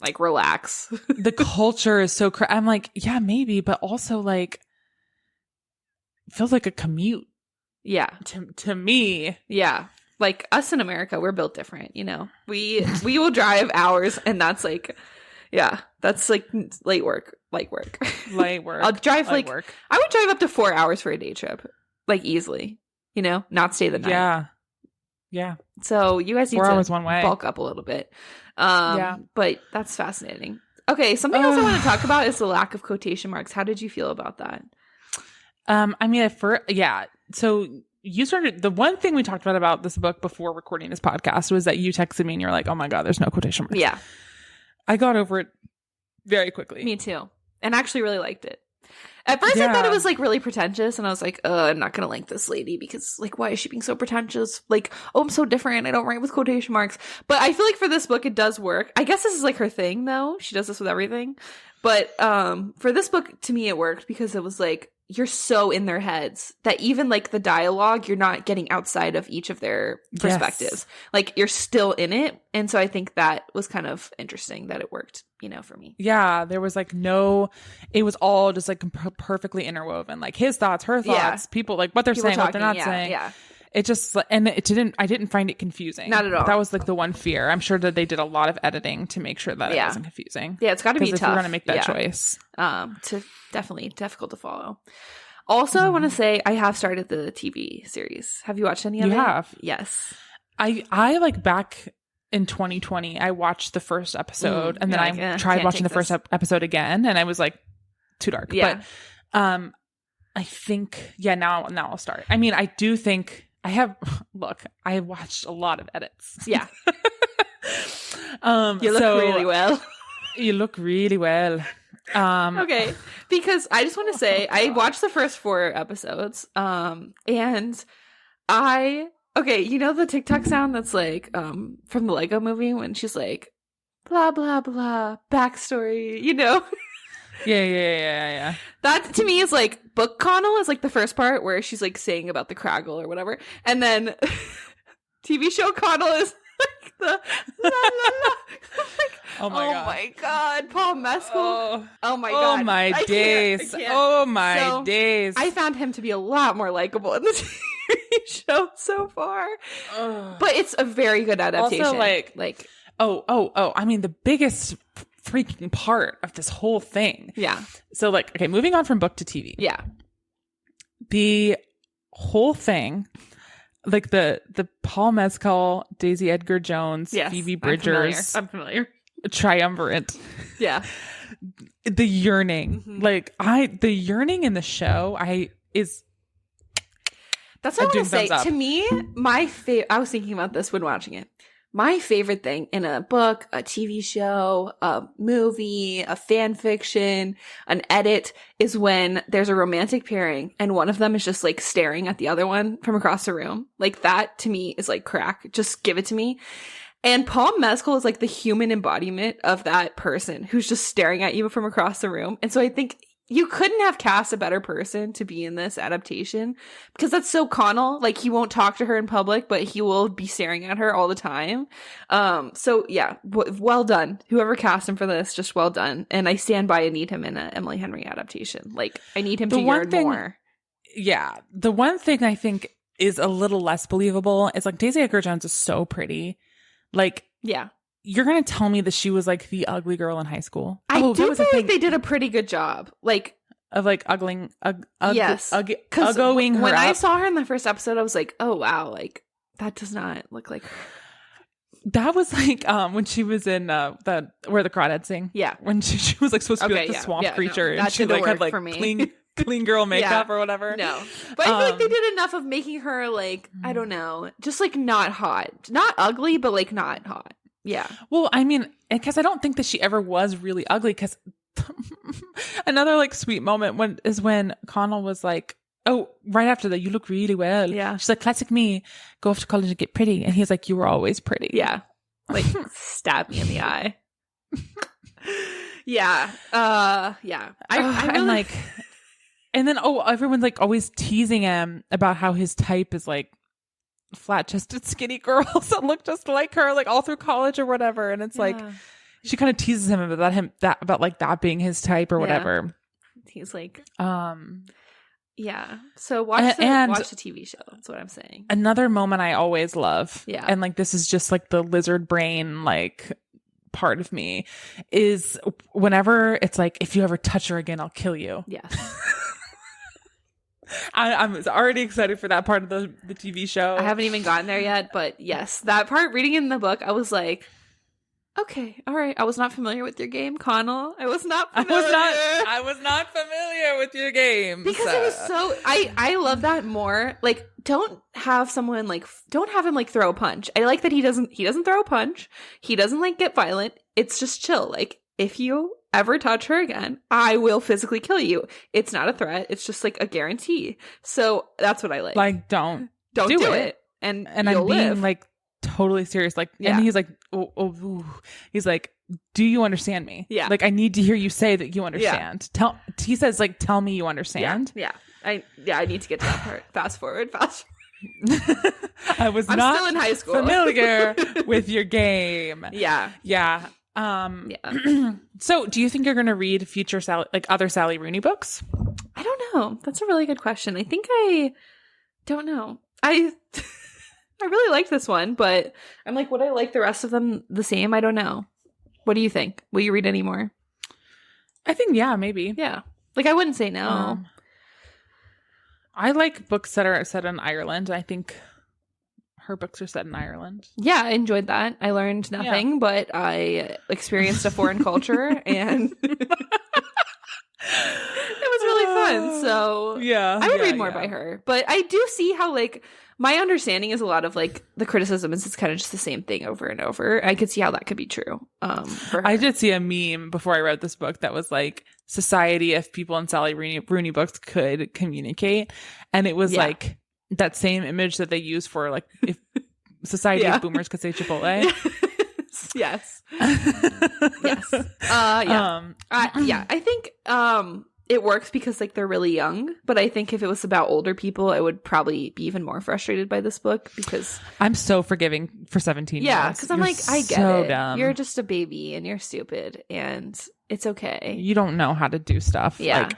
Like relax. The culture is so I'm like, yeah, maybe, but also like feels like a commute. Yeah. To me. Yeah. Like us in America, we're built different, We will drive hours and that's like, Yeah, that's like light work. Light work. I'll drive Light work. I would drive up to 4 hours for a day trip, like easily. You know, not stay the night. Yeah. So you guys need 4 to hours one way. bulk up a little bit. Yeah. But that's fascinating. Okay, something else I want to talk about is the lack of quotation marks. How did you feel about that? I mean, so you started, the one thing we talked about this book before recording this podcast was that you texted me and you're like, oh my God, there's no quotation marks. Yeah. I got over it very quickly. Me too. And actually really liked it. At first I thought it was like really pretentious and I was like, I'm not going to like this lady because like, why is she being so pretentious? Like, oh, I'm so different. I don't write with quotation marks. But I feel like for this book, it does work. I guess this is like her thing though. She does this with everything. But for this book, to me, it worked because it was like, you're so in their heads that even like the dialogue, you're not getting outside of each of their perspectives. Yes. Like you're still in it. And so I think that was kind of interesting that it worked, you know, for me. Yeah. There was like it was all just like perfectly interwoven. Like his thoughts, her thoughts, people like what they're saying, what they're not saying. Yeah. It just, and I didn't find it confusing. Not at all. That was like the one fear. I'm sure that they did a lot of editing to make sure that it wasn't confusing. Yeah, it's got to be tough. If you're going to make that choice. To definitely difficult to follow. Also, I want to say I have started the TV series. Have you watched any of it? You have? Yes. I like back in 2020, I watched the first episode and then I tried watching the first episode again and I was like, too dark. Yeah. But I think, now I'll start. I mean, I do think I have watched a lot of edits. Yeah. You look really well. You look really well. Okay, because I just want to say I watched the first 4 episodes and you know the TikTok sound that's like from the Lego movie when she's like blah blah blah backstory, you know? Yeah. That to me is like book Connell is like the first part where she's like saying about the Craggle or whatever, and then TV show Connell is like the la, la, la. Like, oh my god, Paul Mescal. Oh my god. Oh my days. I can't. Oh my days. I found him to be a lot more likable in the TV show so far. But it's a very good adaptation. Also like I mean the biggest freaking part of this whole thing. Yeah. So like, okay, moving on from book to TV. Yeah. The whole thing, like the Paul Mescal, Daisy Edgar Jones, Phoebe Bridgers, I'm familiar. Triumvirate. Yeah. The yearning. Mm-hmm. The yearning in the show, that's what I want to say. To me, I was thinking about this when watching it. My favorite thing in a book, a TV show, a movie, a fan fiction, an edit is when there's a romantic pairing and one of them is just like staring at the other one from across the room. Like that to me is like crack. Just give it to me. And Paul Mescal is like the human embodiment of that person who's just staring at you from across the room. And so I think you couldn't have cast a better person to be in this adaptation because that's so Connell. Like he won't talk to her in public, but he will be staring at her all the time. So yeah, well done. Whoever cast him for this, just well done. And I stand by and need him in an Emily Henry adaptation. Like I need him to yearn more. Yeah. The one thing I think is a little less believable is like Daisy Edgar Jones is so pretty. Like, yeah. You're going to tell me that she was like the ugly girl in high school? I do feel like they did a pretty good job. Like, of like uggling, yes. Because when I saw her in the first episode, I was like, oh wow, like that does not look like her. That was like when she was in Where the Crawdads Sing. Yeah. When she was like supposed to be like the swamp creature. No, and she like had like for me. clean girl makeup or whatever. No. But I feel like they did enough of making her like, I don't know, just like not hot. Not ugly, but like not hot. Yeah. Well, I mean, because I don't think that she ever was really ugly. Because another like sweet moment when Connell was like, "Oh, right after that, you look really well." Yeah. She's like, "Classic me, go off to college and get pretty." And he's like, "You were always pretty." Yeah. Like stab me in the eye. Yeah. Yeah. I really like, and then everyone's like always teasing him about how his type is like flat-chested skinny girls that look just like her like all through college or whatever, and it's like she kind of teases him about like that being his type or whatever. He's like yeah, so watch the TV show. That's what I'm saying. Another moment I always love, yeah, and like this is just like the lizard brain like part of me is whenever it's like, if you ever touch her again, I'll kill you. Yes. I'm already excited for that part of the TV show. I haven't even gotten there yet, but yes, that part, reading in the book, I was like, okay, all right. I was not familiar with your game, Connell. I was not familiar. I was not familiar with your game. Because it was so, I love that more. Like, don't have someone like, don't have him like throw a punch. I like that he doesn't throw a punch. He doesn't like get violent. It's just chill. Like, if you ever touch her again, I will physically kill you. It's not a threat. It's just like a guarantee. So that's what I like. Like, don't do it. And I'm being like totally serious. Like, and he's like, he's like, do you understand me? Yeah. Like, I need to hear you say that you understand. He says like, tell me you understand. Yeah. I need to get to that part. Fast forward. I'm not still in high school. Familiar with your game. Yeah. Yeah. So do you think you're going to read future other Sally Rooney books? I don't know. That's a really good question. I think I don't know. I really liked this one, but I'm like, would I like the rest of them the same? I don't know. What do you think? Will you read any more? I think, yeah, maybe. Yeah. Like, I wouldn't say no. I like books that are set in Ireland. I think her books are set in Ireland. Yeah, I enjoyed that. I learned nothing, but I experienced a foreign culture, and it was really fun. So yeah, I would read more by her. But I do see how, like, my understanding is a lot of like the criticism is it's kind of just the same thing over and over. I could see how that could be true. For her. I did see a meme before I read this book that was like, society if people in Sally Rooney books could communicate, and it was like that same image that they use for like if society if boomers could say Chipotle. Yes. Yes. I think it works because like they're really young, but I think if it was about older people, I would probably be even more frustrated by this book because I'm so forgiving for 17 years. Yeah, because I'm like, I get so it. Dumb. You're just a baby and you're stupid and it's okay. You don't know how to do stuff. Yeah. Like,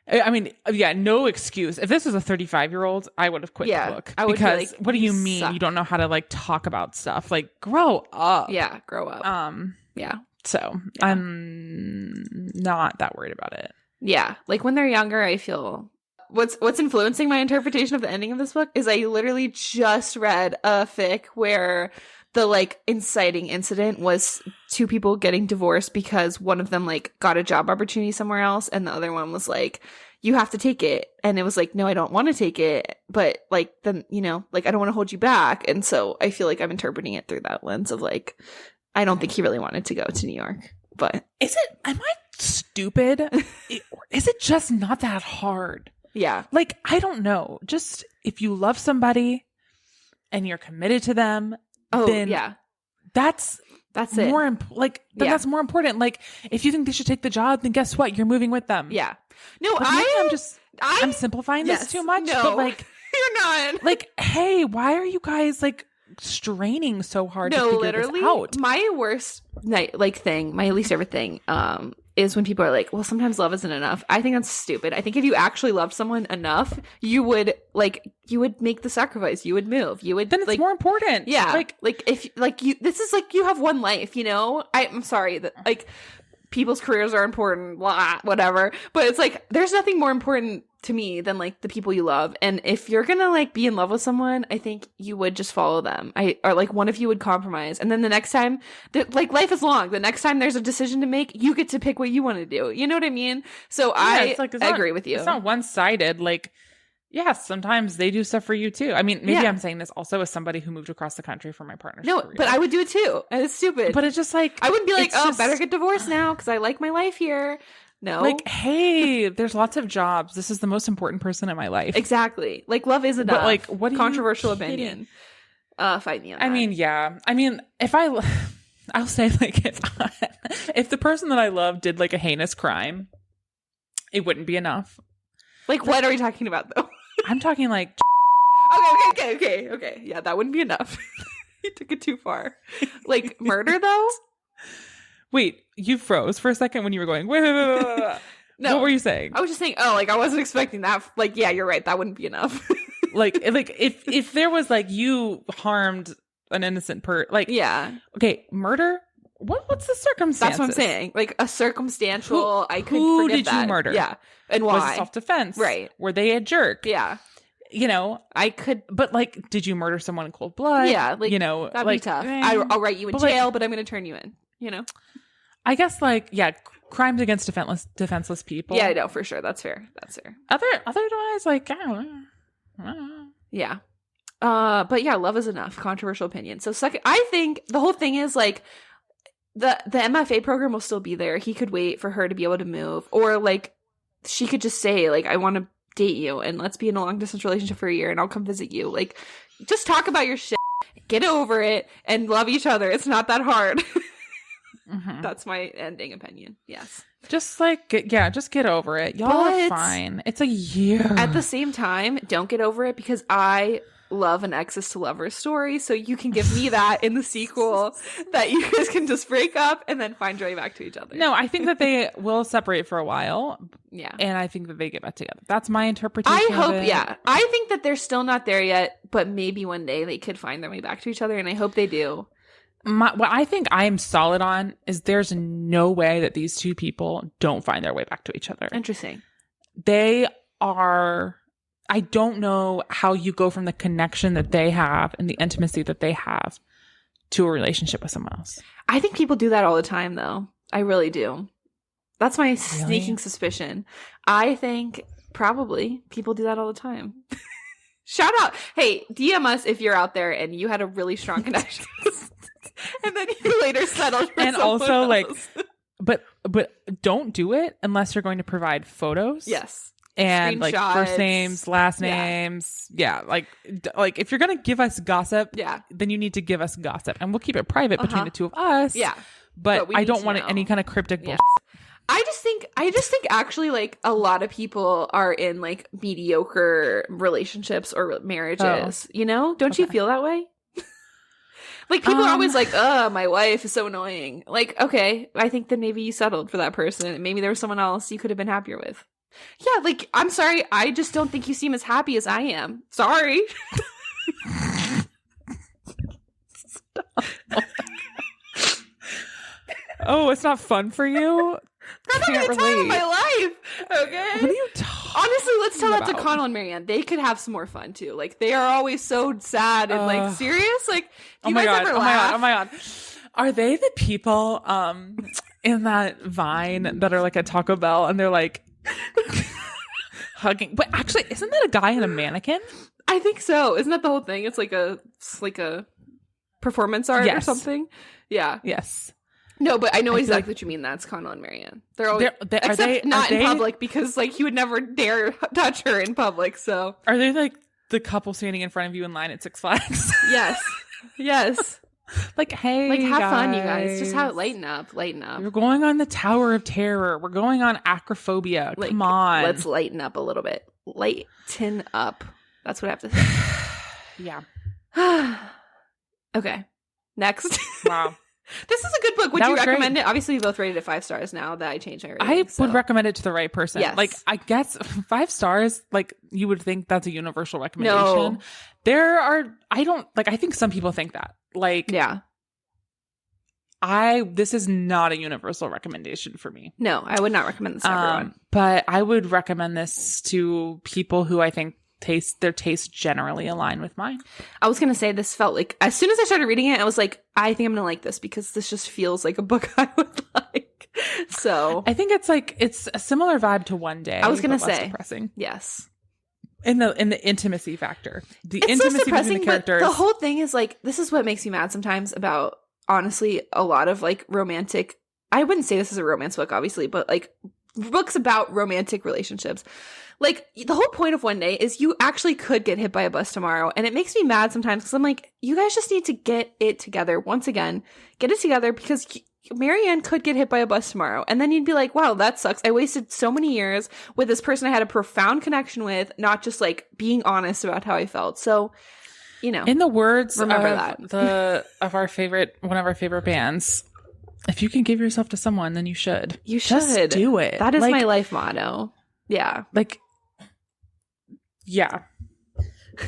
I mean, yeah, no excuse. If this was a 35-year-old, I would have quit the book. I would because be like, what do you mean suck. you don't know how to like talk about stuff? Like, grow up. Yeah, grow up. Yeah. So I'm not that worried about it. Yeah, like when they're younger, I feel what's influencing my interpretation of the ending of this book is I literally just read a fic where the like inciting incident was two people getting divorced because one of them like got a job opportunity somewhere else and the other one was like, you have to take it, and it was like, no, I don't want to take it, but like then, you know, like I don't want to hold you back, and so I feel like I'm interpreting it through that lens of like, I don't think he really wanted to go to New York. But am I stupid? Is it just not that hard? Yeah. Like, I don't know. Just if you love somebody and you're committed to them, then that's it. More that's more important. Like, if you think they should take the job, then guess what? You're moving with them. Yeah. No, I'm simplifying this too much. No, but like, you're not. Like, hey, why are you guys like straining so hard to figure literally, this out? My worst my least favorite thing is when people are like, well, sometimes love isn't enough. I think that's stupid. I think if you actually loved someone enough, you would make the sacrifice, you would move, you would, then it's like, more important. Yeah, like if like you, this is like, you have one life, you know. I'm sorry that like people's careers are important, blah, whatever, but it's like there's nothing more important to me than like the people you love. And if you're gonna like be in love with someone, I think you would just follow them. Or like one of you would compromise, and then the next time like life is long, the next time there's a decision to make, you get to pick what you want to do, you know what I mean? So I agree with you. It's not one-sided. Like, yes, sometimes they do stuff for you too. I mean, maybe I'm saying this also as somebody who moved across the country for my partner's career. But I would do it too, and it's stupid. But it's just like, I wouldn't be like, better get divorced now because I like my life here. No. Like, hey, there's lots of jobs. This is the most important person in my life. Exactly. Like, love is enough. But like, what controversial opinion. Fight me on that. I mean, yeah. I mean, I'll say like, if the person that I love did like a heinous crime, it wouldn't be enough. Like, what are we talking about though? I'm talking like Okay. Yeah, that wouldn't be enough. You took it too far. Like, murder though? Wait, you froze for a second when you were going, wait. No. What were you saying? I was just saying, like, I wasn't expecting that. Like, yeah, you're right. That wouldn't be enough. like if there was like, you harmed an innocent like, yeah. Okay, murder, What's the circumstances? That's what I'm saying. Like a circumstantial, I could who forgive did that. you murder? Yeah. And Was why? it self-defense? Right. Were they a jerk? Yeah. You know, I could. but like, did you murder someone in cold blood? Yeah. Like, you know, that'd like, be tough. I'll write you in but jail, but I'm going to turn you in, you know? I guess like, yeah, crimes against defenseless people. Yeah, I know, for sure. That's fair. That's fair. Otherwise, like, I don't know. Yeah. But yeah, love is enough. Controversial opinion. So second, I think the whole thing is like the MFA program will still be there. He could wait for her to be able to move, or like she could just say like, I want to date you and let's be in a long distance relationship for a year and I'll come visit you. Like, just talk about your shit, get over it, and love each other. It's not that hard. Mm-hmm. That's my ending opinion. Yes. Just like, just get over it. Y'all are fine. It's a year. At the same time, don't get over it, because I love an exes to lovers story. So you can give me that in the sequel, that you guys can just break up and then find joy back to each other. No, I think that they will separate for a while. Yeah. And I think that they get back together. That's my interpretation. I hope, yeah. I think that they're still not there yet, but maybe one day they could find their way back to each other, and I hope they do. What I think I am solid on is there's no way that these two people don't find their way back to each other. Interesting. They are, I don't know how you go from the connection that they have and the intimacy that they have to a relationship with someone else. I think people do that all the time, though. I really do. That's my sneaking suspicion. I think probably people do that all the time. Shout out. Hey, DM us if you're out there and you had a really strong connection. And then you later settled for and someone also else. like but don't do it unless you're going to provide photos. Yes. And like first names, last names. Yeah. Like if you're going to give us gossip, then you need to give us gossip, and we'll keep it private between the two of us. Yeah. But I don't want any kind of cryptic bullshit. I just think actually like a lot of people are in like mediocre relationships or marriages, you know? Don't you feel that way? Like, people are always like, my wife is so annoying. Like, okay, I think that maybe you settled for that person, and maybe there was someone else you could have been happier with. Yeah, like, I'm sorry, I just don't think you seem as happy as I am. Sorry. Oh, it's not fun for you? That's not the time of my life. Okay. What are you talking Honestly, let's tell that to Connell and Marianne. They could have some more fun too. Like, they are always so sad and like serious. Like, do you guys ever laugh? Oh my god. Are they the people in that Vine that are like at Taco Bell and they're like hugging? But actually, isn't that a guy and a mannequin? I think so. Isn't that the whole thing? It's like a performance art or something. Yeah. Yes. No, but I know exactly what you mean. That's Connell and Marianne. They're always not in public, because like he would never dare touch her in public. So are they like the couple standing in front of you in line at Six Flags? Yes. Yes. Like, hey, like, have fun, you guys. Just lighten up. We're going on the Tower of Terror. We're going on acrophobia. Like, come on. Let's lighten up a little bit. Lighten up. That's what I have to say. Yeah. Okay. Next. Wow. This is a good book. Would you recommend it? Obviously, we both rated it 5 stars now that I changed my rating. I would recommend it to the right person. Yes. Like, I guess 5 stars, like, you would think that's a universal recommendation. No. I think some people think that. Like, yeah. This is not a universal recommendation for me. No, I would not recommend this to everyone. But I would recommend this to people who I think their tastes generally align with mine. I was going to say, this felt like, as soon as I started reading it, I was like, I think I'm going to like this, because this just feels like a book I would like. So I think it's a similar vibe to One Day. I was going to say, depressing. Yes. In the intimacy factor. The it's intimacy so depressing, between the characters. But the whole thing is like, this is what makes me mad sometimes about, honestly, a lot of like romantic, I wouldn't say this is a romance book, obviously, but like books about romantic relationships. Like, the whole point of One Day is you actually could get hit by a bus tomorrow. And it makes me mad sometimes, because I'm like, you guys just need to get it together. Once again, get it together, because Marianne could get hit by a bus tomorrow. And then you'd be like, wow, that sucks. I wasted so many years with this person I had a profound connection with, not just like being honest about how I felt. So, you know. In the words remember of that. Of our favorite, one of our favorite bands, if you can give yourself to someone, then you should. You should. Just do it. That is my life motto. Yeah. Like, yeah.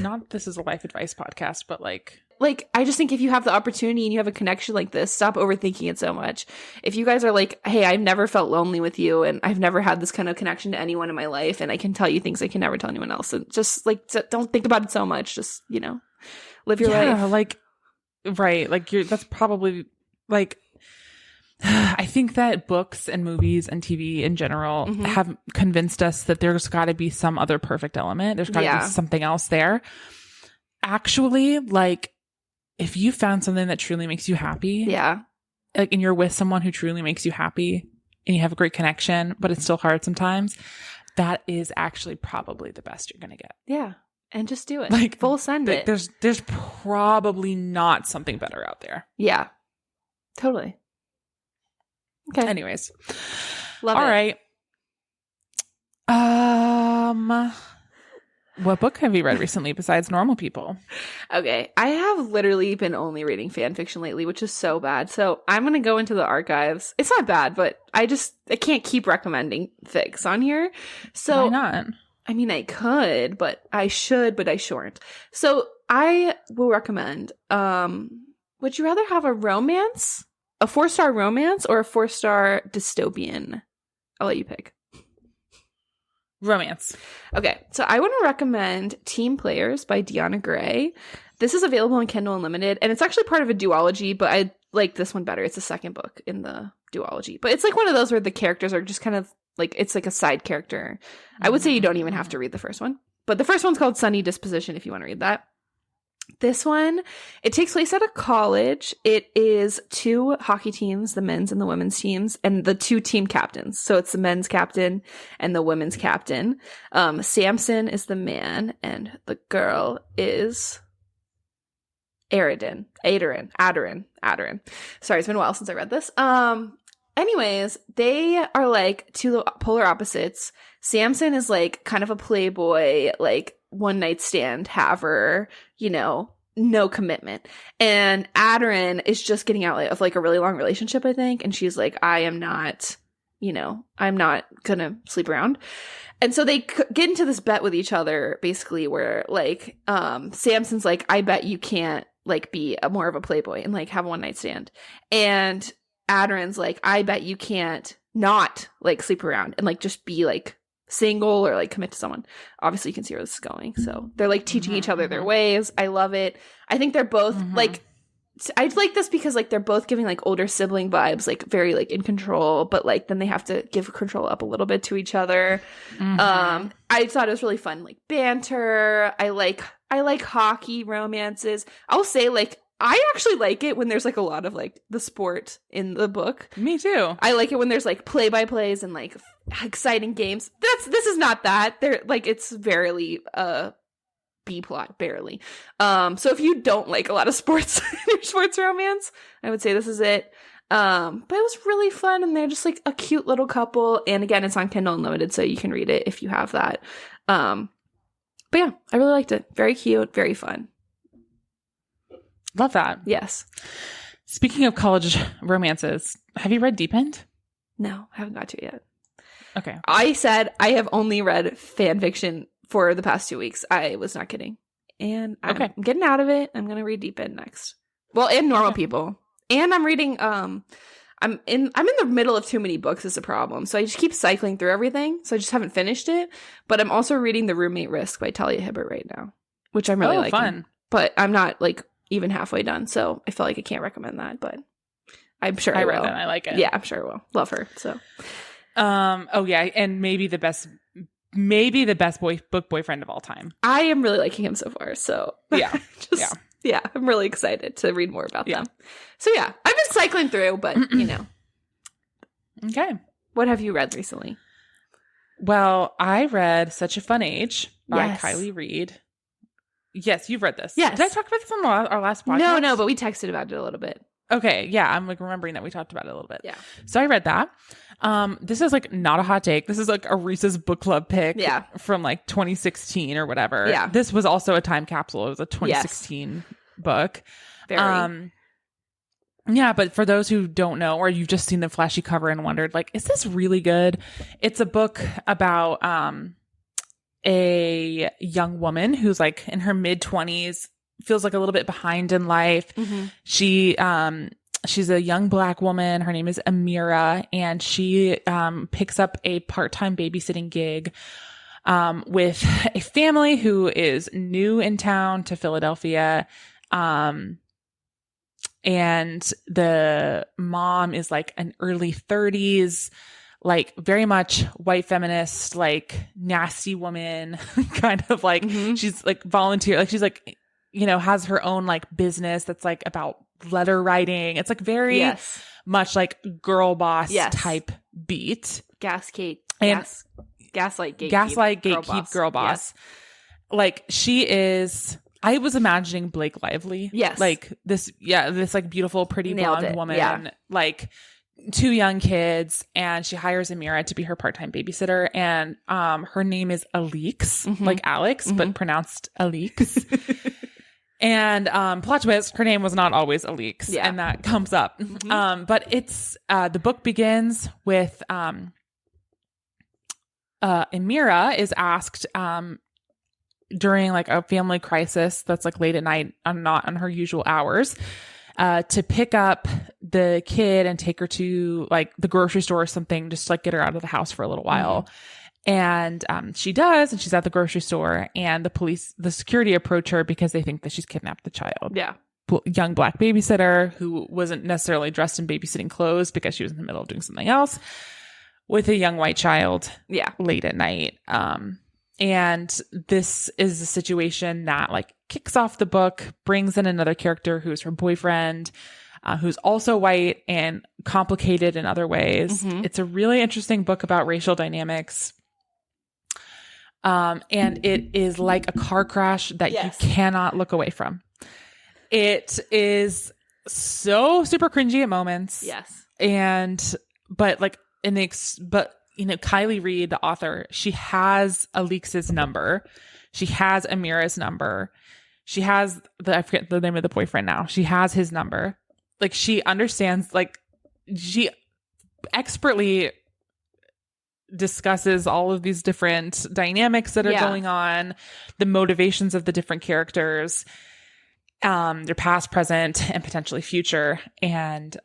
Not this is a life advice podcast, but like, like, I just think if you have the opportunity and you have a connection like this, stop overthinking it so much. If you guys are like, hey, I've never felt lonely with you and I've never had this kind of connection to anyone in my life and I can tell you things I can never tell anyone else. And just like, don't think about it so much. Just, you know, live your life. Like, right. Like that's probably like, I think that books and movies and TV in general have convinced us that there's got to be some other perfect element. There's got to be something else there. Actually, like, if you found something that truly makes you happy, like, and you're with someone who truly makes you happy and you have a great connection, but it's still hard sometimes, that is actually probably the best you're going to get. Yeah. And just do it. Like, full send it. There's probably not something better out there. Yeah. Totally. Okay. Anyways. Love All it. right. What book have you read recently besides Normal People? Okay. I have literally been only reading fan fiction lately, which is so bad. So I'm going to go into the archives. It's not bad, but I can't keep recommending fics on here. So why not? I mean, I could, but I should, but I shouldn't. So I will recommend, would you rather have a romance, a 4-star romance, or a 4-star dystopian? I'll let you pick. Romance. Okay, so I want to recommend Team Players by Deanna Gray. This is available on Kindle Unlimited, and it's actually part of a duology, but I like this one better. It's the second book in the duology. But it's like one of those where the characters are just kind of like, it's like a side character. I would say you don't even have to read the first one. But the first one's called Sunny Disposition if you want to read that. This one, it takes place at a college. It is 2 hockey teams, the men's and the women's teams, and the 2 team captains. So it's the men's captain and the women's captain. Samson is the man, and the girl is Aderin. Sorry, it's been a while since I read this. Anyways, they are like 2 polar opposites. Samson is like kind of a playboy, like one night stand haver, you know, no commitment. And Aderin is just getting out of like a really long relationship, I think. And she's like, I'm not gonna sleep around. And so they get into this bet with each other, basically, where like, Samson's like, I bet you can't like be more of a playboy and like have a one night stand. And Aderin's like, I bet you can't not like sleep around and like just be like single or like commit to someone. Obviously you can see where this is going. So they're like teaching each other their ways. I love it. I think they're both like, I like this because like they're both giving like older sibling vibes, like very like in control, but like then they have to give control up a little bit to each other. I thought it was really fun, like banter. I like hockey romances. I'll say like I actually like it when there's like a lot of like the sport in the book. Me too. I like it when there's like play-by-plays and like exciting games. This is not that. They're like, it's very B plot, barely. So if you don't like a lot of sports romance, I would say this is it. But it was really fun, and they're just like a cute little couple. And again, it's on Kindle Unlimited, so you can read it if you have that. But yeah, I really liked it. Very cute, very fun. Love that. Yes. Speaking of college romances, have you read Deep End? No, I haven't got to it yet. Okay. I said I have only read fan fiction for the past 2 weeks. I was not kidding. And I'm getting out of it. I'm going to read Deep End next. Well, and Normal People. And I'm reading, I'm in the middle of too many books is a problem. So I just keep cycling through everything. So I just haven't finished it. But I'm also reading The Roommate Risk by Talia Hibbert right now, which I'm really liking. Fun. But I'm not like even halfway done. So I feel like I can't recommend that, but I'm sure I will. read that. I like it. Yeah, I'm sure I will. Love her. So, oh yeah. And maybe the best book boyfriend of all time. I am really liking him so far. So yeah. Yeah, I'm really excited to read more about them. So yeah, I've been cycling through, but you know. Okay. What have you read recently? Well, I read Such a Fun Age by Kylie Reid. Yes, you've read this. Yes. Did I talk about this on our last podcast? No, but we texted about it a little bit. Okay, yeah, I'm like remembering that we talked about it a little bit. Yeah. So I read that. This is like not a hot take. This is like a Reese's book club pick from like 2016 or whatever. Yeah. This was also a time capsule. It was a 2016 book. Very. Yeah, but for those who don't know, or you've just seen the flashy cover and wondered, like, is this really good? It's a book about a young woman who's like in her mid-20s, feels like a little bit behind in life. Mm-hmm. She's a young Black woman. Her name is Amira, and she picks up a part-time babysitting gig with a family who is new in town to Philadelphia. And the mom is like an early 30s, like very much white feminist, like nasty woman, kind of like she's like volunteer, like she's like, you know, has her own like business that's like about letter writing. It's like very much like girl boss type beat. Gaslight gatekeep girl boss. Like she is, I was imagining Blake Lively. Yes. Like this like beautiful, pretty blonde woman, like 2 young kids, and she hires Amira to be her part-time babysitter. And her name is Alix, like Alex, but pronounced Alix. And plot twist, her name was not always Alix, and that comes up. But it's the book begins with Amira is asked during like a family crisis that's like late at night, not on her usual hours, to pick up the kid and take her to like the grocery store or something, just to, like get her out of the house for a little while. And she does, and she's at the grocery store, and the security approach her because they think that she's kidnapped the child. Yeah. Young Black babysitter who wasn't necessarily dressed in babysitting clothes because she was in the middle of doing something else with a young white child. Yeah. Late at night. And this is a situation that like kicks off the book, brings in another character who's her boyfriend, who's also white and complicated in other ways. It's a really interesting book about racial dynamics. And it is like a car crash that you cannot look away from. It is so super cringy at moments. Yes. But you know, Kylie Reed, the author, she has Alix's number. She has Amira's number. She has I forget the name of the boyfriend now. She has his number. Like she understands, like she expertly discusses all of these different dynamics that are going on, the motivations of the different characters, their past, present, and potentially future. And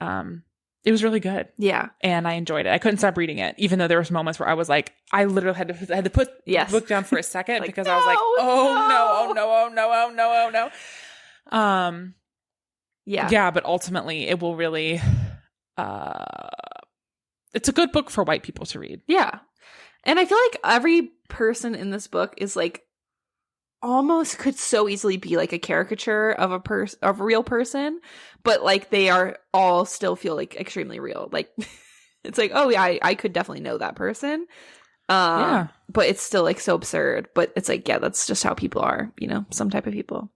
it was really good. Yeah. And I enjoyed it. I couldn't stop reading it, even though there was moments where I was like, I literally had to put the book down for a second like, because I was like, oh no. Yeah, but ultimately it will really it's a good book for white people to read. Yeah. And I feel like every person in this book is like almost could so easily be like a caricature of a real person, but like they are all still feel like extremely real. Like it's like, oh yeah, I could definitely know that person. But it's still like so absurd, but it's like, yeah, that's just how people are, you know, some type of people.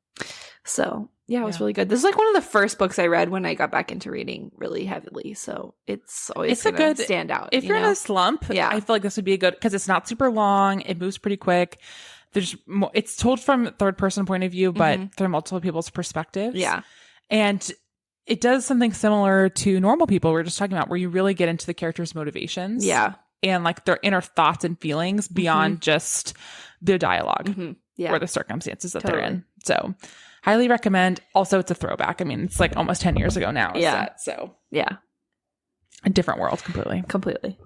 So yeah, it was really good. This is like one of the first books I read when I got back into reading really heavily. So it's always a good standout. If you're in a slump, I feel like this would be a good, because it's not super long. It moves pretty quick. There's more, it's told from third person point of view, but through multiple people's perspectives. Yeah. And it does something similar to Normal People we were just talking about, where you really get into the characters' motivations. Yeah. And like their inner thoughts and feelings beyond just their dialogue or the circumstances that they're in. So highly recommend. Also, it's a throwback. I mean, it's like almost 10 years ago now. Yeah. So yeah. A different world completely. Completely.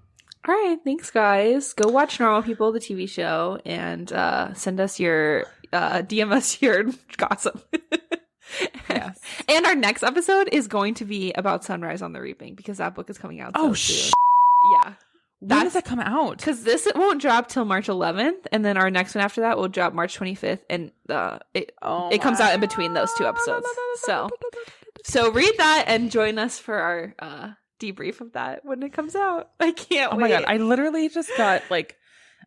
All right. Thanks, guys. Go watch Normal People, the TV show, and send us your DM us your gossip. Yes. And our next episode is going to be about Sunrise on the Reaping, because that book is coming out so soon. Yeah. When does that come out? Because this won't drop till March 11th, and then our next one after that will drop March 25th, and it comes out in between those two episodes. So read that and join us for our debrief of that when it comes out. I can't wait. Oh my god, I literally just got like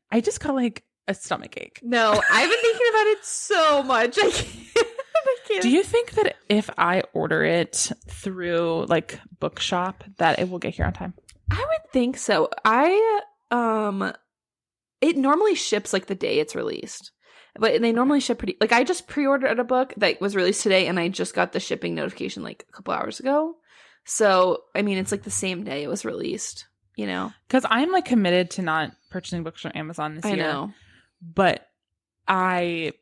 a stomach ache. No, I've been thinking about it so much. I can't. Do you think that if I order it through like Bookshop that it will get here on time? I would think so. It normally ships like the day it's released, but they normally ship pretty. Like I just pre-ordered a book that was released today, and I just got the shipping notification like a couple hours ago. So I mean, it's like the same day it was released. You know, because I'm like committed to not purchasing books from Amazon this year. I know, but I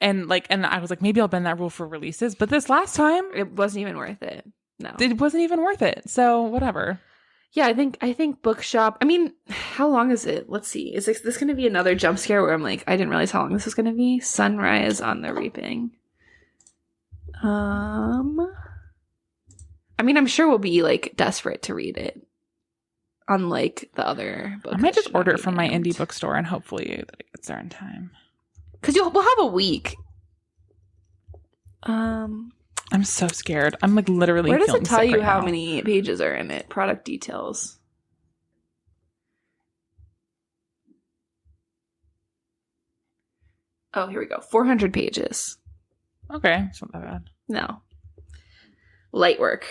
And I was like, maybe I'll bend that rule for releases. But this last time, It wasn't even worth it. No. it wasn't even worth it. So whatever. Yeah, I think Bookshop. I mean, how long is it? Let's see. Is this going to be another jump scare where I'm like, I didn't realize how long this was going to be? Sunrise on the Reaping. I mean, I'm sure we'll be like desperate to read it. Unlike the other book. I might just order it from my indie bookstore and hopefully that it gets there in time. Because we'll have a week. I'm so scared. I'm like literally. Where does it tell you right how now. many pages are in it? Product details. Oh, here we go. 400 pages. Okay, it's not that bad. No. Light work.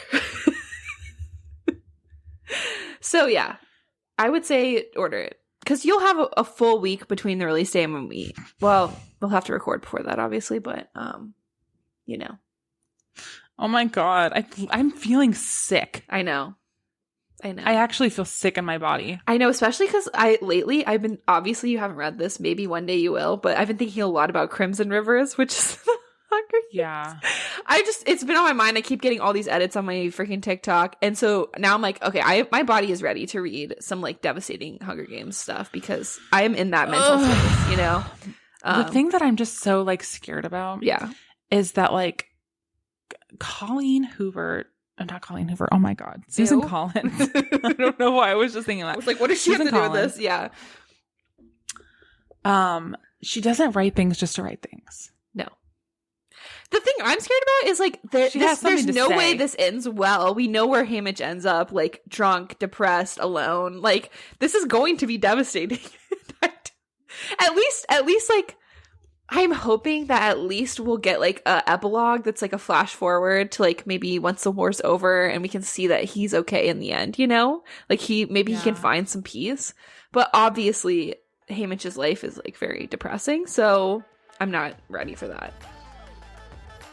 So yeah, I would say order it. Because you'll have a full week between the release day and when we'll have to record before that, obviously, but, you know. Oh my God. I'm feeling sick. I know. I actually feel sick in my body. I know, especially because lately I've been, obviously you haven't read this, maybe one day you will, but I've been thinking a lot about Crimson Rivers, which is the Hunger Games. Yeah. It's been on my mind. I keep getting all these edits on my freaking TikTok. And so now I'm like, okay, my body is ready to read some like devastating Hunger Games stuff because I am in that mental space, you know? The thing that I'm just so like scared about is that like Colleen Hoover, not Colleen Hoover, oh my God, Susan Collins. I don't know why I was just thinking that. I was like, what does she have to do with this? Yeah. She doesn't write things just to write things. No. The thing I'm scared about is like there's no way this ends well. We know where Haymitch ends up, like drunk, depressed, alone. Like this is going to be devastating. At least like I'm hoping that at least we'll get like a epilogue that's like a flash forward to like maybe once the war's over and we can see that he's okay in the end, you know? Like he can find some peace. But obviously Haymitch's life is like very depressing, so I'm not ready for that.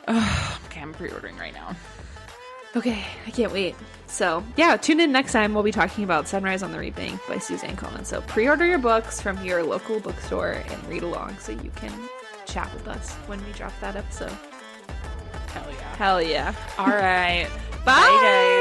Okay, I'm pre-ordering right now. Okay, I can't wait. So, yeah, tune in next time. We'll be talking about Sunrise on the Reaping by Suzanne Collins. So, pre-order your books from your local bookstore and read along so you can chat with us when we drop that episode. Hell yeah. Hell yeah. All right. Bye, guys.